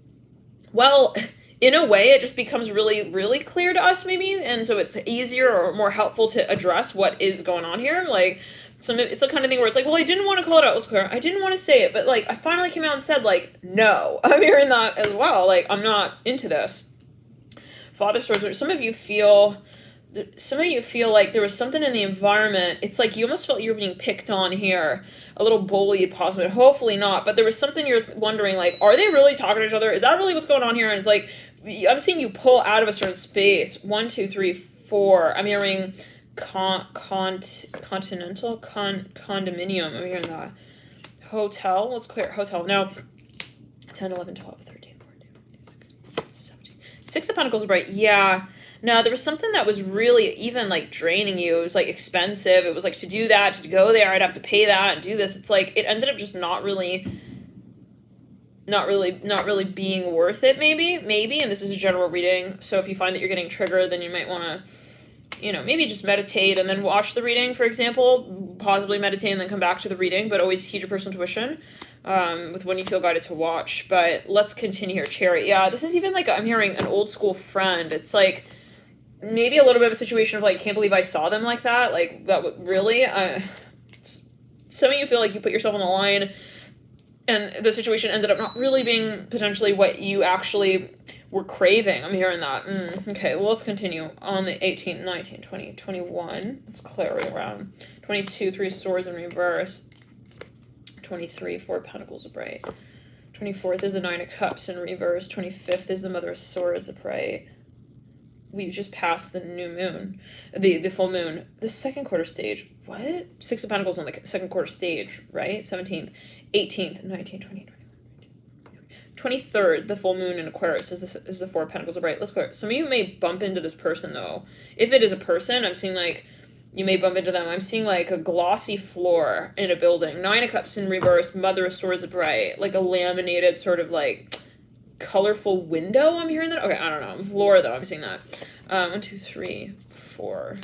Well, in a way, it just becomes really, really clear to us, maybe, and so it's easier or more helpful to address what is going on here. Like, It's the kind of thing where it's like, well, I didn't want to call it out. Let's clear. I didn't want to say it, but like I finally came out and said like, no. I'm hearing that as well. Like I'm not into this. Father Swords. Some of you feel like there was something in the environment. It's like you almost felt you were being picked on here, a little bullied, possibly. Hopefully not, but there was something you're wondering, like, are they really talking to each other? Is that really what's going on here? And it's like, I'm seeing you pull out of a certain space. 1, 2, 3, 4. I'm hearing condominium. I'm hearing that. Hotel. Let's clear hotel. Now, 10, 11, 12, 13, 14, 15, 16, 17. 6 of Pentacles are bright. Yeah. No, there was something that was really even like draining you. It was like expensive. It was like to do that, to go there, I'd have to pay that and do this. It's like it ended up just not really being worth it, maybe. And this is a general reading. So if you find that you're getting triggered, then you might want to, you know, maybe just meditate and then watch the reading, for example. Possibly meditate and then come back to the reading, but always heed your personal intuition with when you feel guided to watch. But let's continue here. Chariot. Yeah, this is even like I'm hearing an old school friend. It's like maybe a little bit of a situation of like, can't believe I saw them like that. Like that would really, some of you feel like you put yourself on the line and the situation ended up not really being potentially what you actually were craving. I'm hearing that. Okay, well, let's continue. On the 18, 19, 20, 21. Let's clear it around. 22, 3 swords in reverse. 23, 4 pentacles upright. 24th is the 9 of cups in reverse. 25th is the Mother of Swords upright. We just passed the new moon, the full moon, the second quarter stage. What? 6 of Pentacles on the second quarter stage, right? 17th, 18th, 19th, 20th, 23rd, the full moon in Aquarius is the 4 of Pentacles upright. Let's clear. Some of you may bump into this person though. If it is a person, I'm seeing like you may bump into them. I'm seeing like a glossy floor in a building. 9 of Cups in reverse, Mother of Swords upright, like a laminated sort of like colorful window. I'm hearing that. Okay, I don't know. Floor though. I'm seeing that. 1, 2, 3, 4.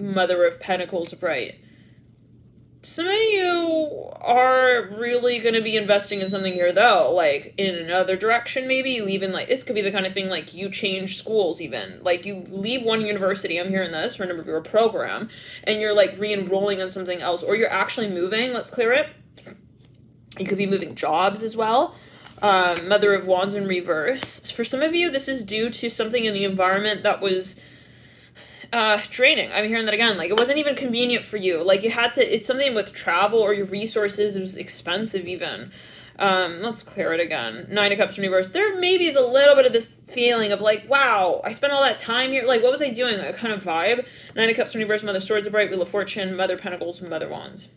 Mother of Pentacles upright. Some of you are really going to be investing in something here though, like in another direction. Maybe you even like, this could be the kind of thing like you change schools even, like you leave one university, I'm hearing this, for a number of your program, and you're like re-enrolling on something else, or you're actually moving. Let's clear it. You could be moving jobs as well. Mother of Wands in reverse. For some of you, this is due to something in the environment that was draining. I'm hearing that again. Like it wasn't even convenient for you. Like you had to, it's something with travel or your resources. It was expensive even. Let's clear it again. 9 of Cups in reverse. There maybe is a little bit of this feeling of like, wow, I spent all that time here. Like, what was I doing? A kind of vibe. 9 of Cups in reverse, Mother Swords upright, Wheel of Fortune, Mother Pentacles, Mother Wands.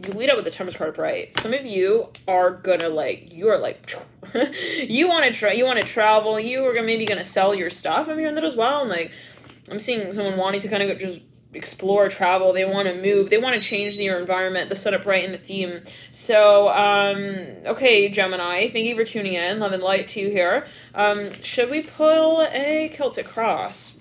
You lead up with the Temperance card upright. Some of you are gonna like, you are like, you want to travel. You are maybe gonna sell your stuff. I'm hearing that as well. And like, I'm seeing someone wanting to kind of just explore, travel. They want to move. They want to change their environment. The sun upright in the theme. So, okay, Gemini, thank you for tuning in. Love and light to you here. Should we pull a Celtic cross?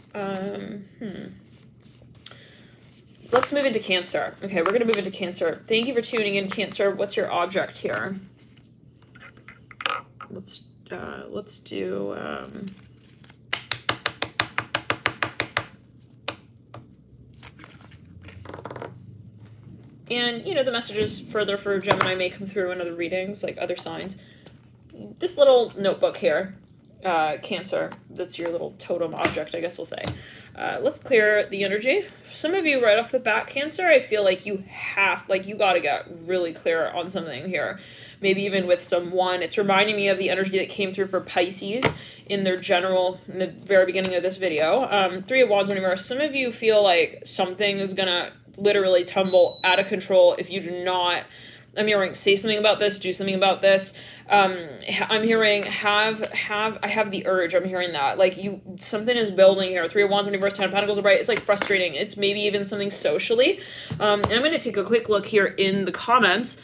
Let's move into Cancer. Okay, we're going to move into Cancer. Thank you for tuning in, Cancer. What's your object here? Let's do... And, you know, the messages further for Gemini may come through in other readings, like other signs. This little notebook here, Cancer, that's your little totem object, I guess we'll say. Let's clear the energy. For some of you right off the bat, Cancer, I feel like you gotta get really clear on something here. Maybe even with someone. It's reminding me of the energy that came through for Pisces in the very beginning of this video. 3 of Wands in reverse. Some of you feel like something is gonna literally tumble out of control if you do not, I'm hearing, say something about this, do something about this. I'm hearing I have the urge. I'm hearing that like something is building here. 3 of Wands in reverse, 10 of Pentacles upright. It's like frustrating. It's maybe even something socially. And I'm going to take a quick look here in the comments.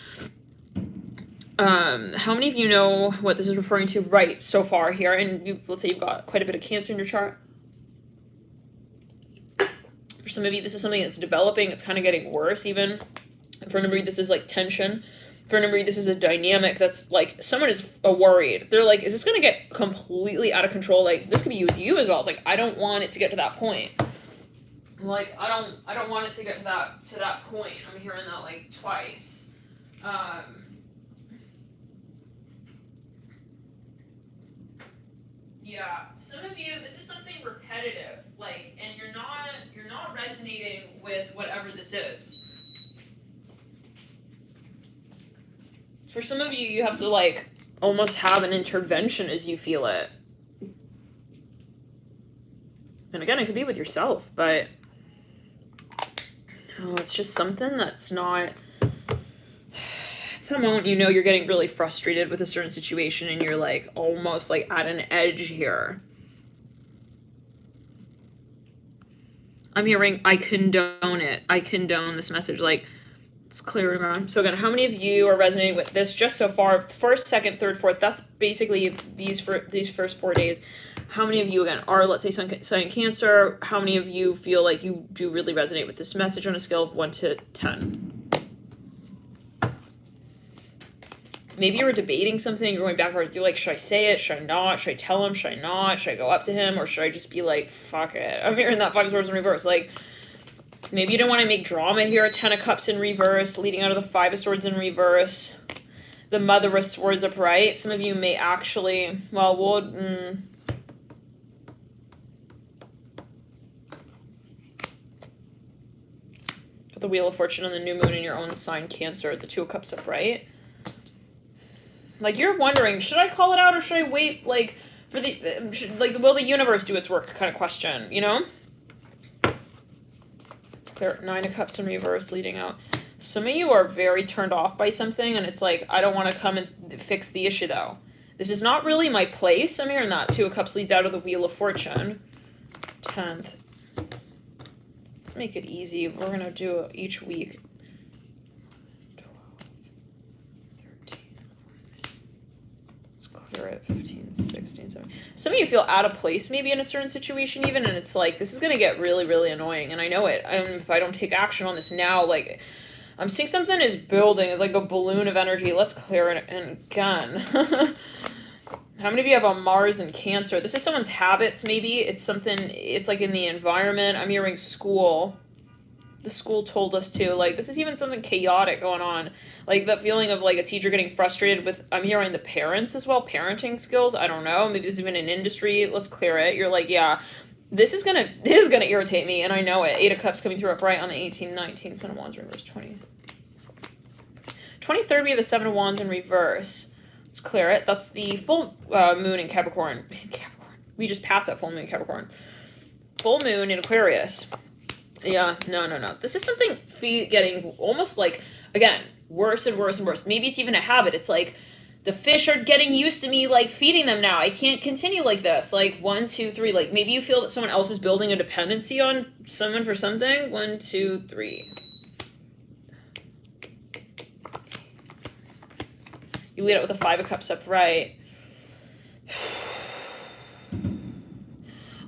How many of you know what this is referring to right so far here? And let's say you've got quite a bit of Cancer in your chart. For some of you, this is something that's developing. It's kind of getting worse even. For a number of you, this is like tension. For a number of you, this is a dynamic that's like someone is worried. They're like, is this going to get completely out of control? Like, this could be with you as well. It's like, I don't want it to get to that point. Like, I don't want it to get to that point. I'm hearing that like twice. Yeah, some of you, this is something repetitive, like, and you're not resonating with whatever this is. For some of you, you have to like almost have an intervention as you feel it. And again, it could be with yourself, but it's just something that's not. At some moment, you know you're getting really frustrated with a certain situation, and you're like almost like at an edge here. I'm hearing, I condone it. I condone this message. Like, it's clearing on. So again, how many of you are resonating with this just so far? First, second, third, fourth. That's basically these first 4 days. How many of you, again, are, let's say, Sun Cancer? How many of you feel like you do really resonate with this message on a scale of 1 to 10? Maybe you were debating something, you're going back and forth. You're like, should I say it? Should I not? Should I tell him? Should I not? Should I go up to him? Or should I just be like, fuck it? I'm hearing that 5 of Swords in reverse. Like, maybe you don't want to make drama here. 10 of Cups in reverse, leading out of the 5 of Swords in reverse. The Mother of Swords upright. Some of you may actually, well, put the Wheel of Fortune on the new moon in your own sign, Cancer. The 2 of Cups upright. Like, you're wondering, should I call it out or should I wait, like, for the, will the universe do its work kind of question, you know? It's clear. 9 of Cups in reverse, leading out. Some of you are very turned off by something, and it's like, I don't want to come and fix the issue, though. This is not really my place. I'm hearing that. 2 of Cups leads out of the Wheel of Fortune. 10th. Let's make it easy. We're going to do each week. 15, 16, 17. Some of you feel out of place maybe in a certain situation even, and it's like, this is going to get really, really annoying, and I know it. If I don't take action on this now, like, I'm seeing something is building. It's like a balloon of energy. Let's clear it again. How many of you have a Mars in Cancer? This is someone's habits, maybe. It's something, it's like in the environment. I'm hearing school. The school told us to. Like, this is even something chaotic going on. Like, that feeling of, like, a teacher getting frustrated with, I'm hearing the parents as well, parenting skills. I don't know. Maybe there's even an industry. Let's clear it. You're like, yeah, this is gonna irritate me, and I know it. 8 of Cups coming through upright on the 18, 19, Son of Wands reverse, 20. 23rd, we have the 7 of Wands in reverse. Let's clear it. That's the full moon in Capricorn. We just passed that full moon in Capricorn. Full moon in Aquarius. Yeah, no. This is something getting almost like, again, worse and worse and worse. Maybe it's even a habit. It's like, the fish are getting used to me, like, feeding them now. I can't continue like this. Like, 1, 2, 3. Like, maybe you feel that someone else is building a dependency on someone for something. 1, 2, 3. You lead out with a 5 of Cups upright.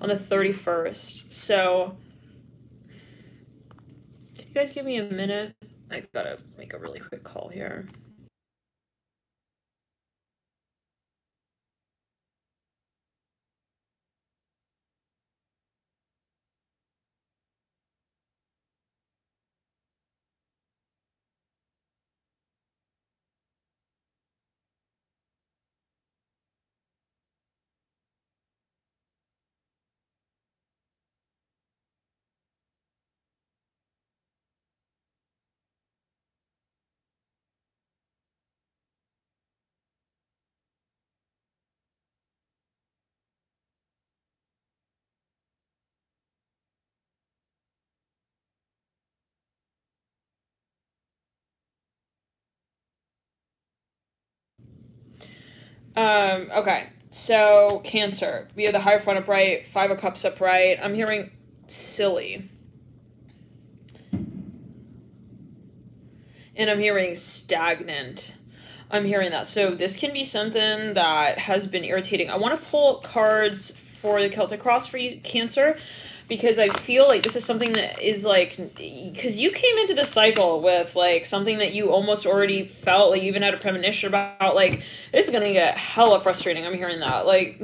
On the 31st. So, can you guys give me a minute? I gotta make a really quick call here. Okay, so Cancer. We have the Hierophant upright, 5 of Cups upright. I'm hearing silly. And I'm hearing stagnant. I'm hearing that. So this can be something that has been irritating. I want to pull cards for the Celtic Cross for you, Cancer, because I feel like this is something that is like, because you came into the cycle with like something that you almost already felt like, you even had a premonition about, like, this is gonna get hella frustrating. I'm hearing that, like,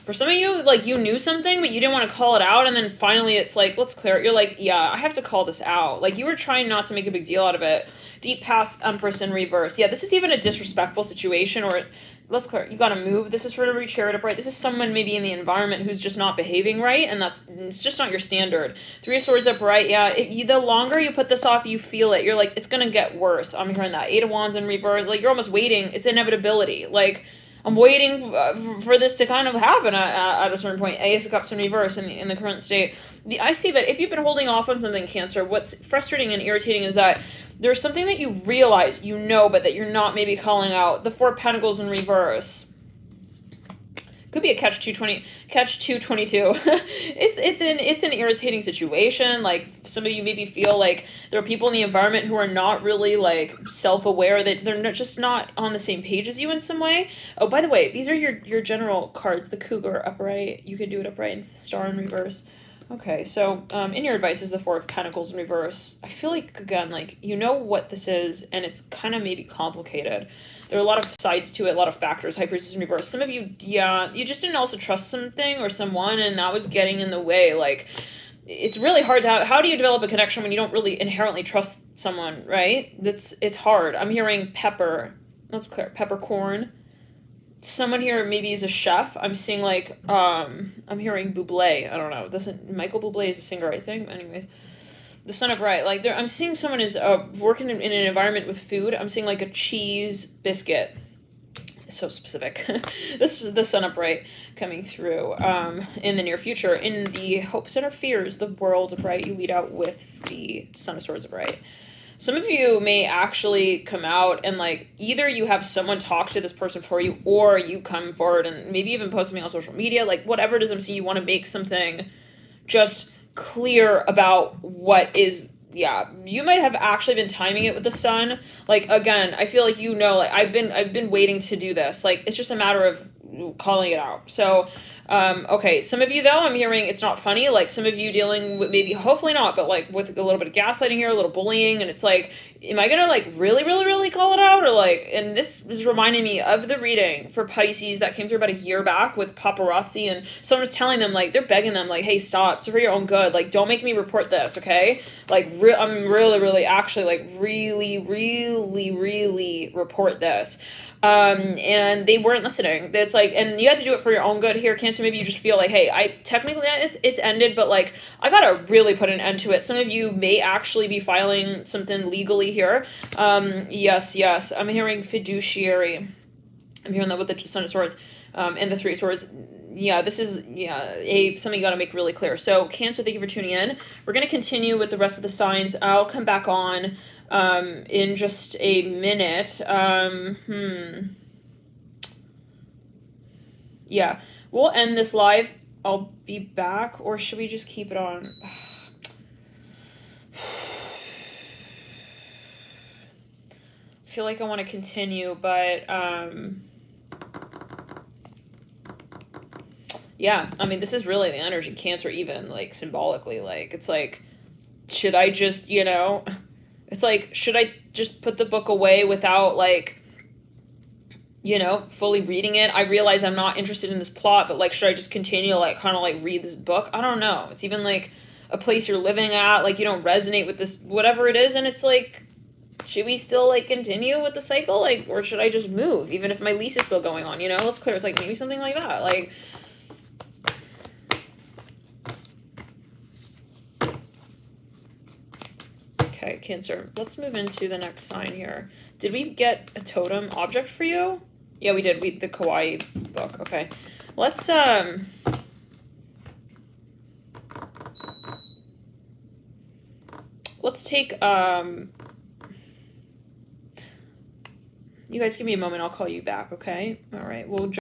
For some of you, like, you knew something, but you didn't want to call it out, and then finally it's like, let's clear it. You're like, yeah, I have to call this out. Like, you were trying not to make a big deal out of it. Deep past Empress in reverse. Yeah, this is even a disrespectful situation, or let's clear it. You gotta move. This is for the chariot upright. This is someone maybe in the environment who's just not behaving right, and it's just not your standard. Three of Swords upright. Yeah, the longer you put this off, you feel it. You're like, it's gonna get worse. I'm hearing that. Eight of Wands in reverse. Like, you're almost waiting. It's inevitability. Like, I'm waiting for this to kind of happen at a certain point. Ace of Cups in reverse in the current state. I see that if you've been holding off on something, Cancer, what's frustrating and irritating is that there's something that you realize, but that you're not maybe calling out. The Four of Pentacles in reverse. Could be a catch 222. It's an irritating situation. Like, some of you maybe feel like there are people in the environment who are not really like self-aware, that they're just not on the same page as you in some way. Oh, by the way, these are your general cards. The Cougar upright. You could do it upright, and the Star in reverse. Okay, so in your advice is the Four of Pentacles in reverse. I feel like, again, like, you know what this is, and it's kind of maybe complicated. There are a lot of sides to it, a lot of factors. High Priestess in reverse. Some of you, yeah, you just didn't also trust something or someone, and that was getting in the way. Like, it's really hard to how do you develop a connection when you don't really inherently trust someone, right? It's hard. I'm hearing pepper. Let's clear. Peppercorn. Someone here maybe is a chef. I'm seeing like I'm hearing Bublé. I don't know. Michael Bublé is a singer, I think. Anyways, the Sun upright. Like, I'm seeing someone is working in an environment with food. I'm seeing like a cheese biscuit. So specific. This is the Sun upright coming through in the near future. In the hopes and or fears, the World upright, you lead out with the Sun of Swords upright. Some of you may actually come out and, like, either you have someone talk to this person for you, or you come forward and maybe even post something on social media, like, whatever it is. I'm seeing you want to make something just clear about what is. Yeah, you might have actually been timing it with the Sun. Like, again, I feel like, like, I've been waiting to do this. Like, it's just a matter of calling it out. So okay, some of you, though, I'm hearing it's not funny. Like, some of you dealing with, maybe, hopefully not, but like with a little bit of gaslighting here, a little bullying, and it's like, am I gonna like really, really, really call it out? Or like, and this is reminding me of the reading for Pisces that came through about a year back with paparazzi, and someone was telling them, like, they're begging them, like, hey, stop, it's for your own good, like, don't make me report this, okay? Like, I'm really, really, actually, like, really, really, really report this. And they weren't listening. It's like, and you had to do it for your own good here, Cancer. Maybe you just feel like, hey, it's ended, but like, I gotta really put an end to it. Some of you may actually be filing something legally here. Yes, I'm hearing fiduciary. I'm hearing that with the Sun of Swords, and the Three of Swords. Yeah, this is, something you got to make really clear. So, Cancer, thank you for tuning in. We're going to continue with the rest of the signs. I'll come back on in just a minute. Yeah, we'll end this live. I'll be back, or should we just keep it on? I feel like I want to continue, but yeah, I mean, this is really the energy, Cancer, even, like, symbolically. Like, it's like, should I just, it's like, should I just put the book away without, like, fully reading it? I realize I'm not interested in this plot, but, like, should I just continue to, like, kind of, like, read this book? I don't know. It's even, like, a place you're living at, like, you don't resonate with this, whatever it is, and it's like, should we still, like, continue with the cycle? Like, or should I just move, even if my lease is still going on, Let's clear. It's like, maybe something like that. Like, okay, Cancer. Let's move into the next sign here. Did we get a totem object for you? Yeah, we did. The Kawaii book. Okay. Let's take you guys give me a moment. I'll call you back, okay? All right. We'll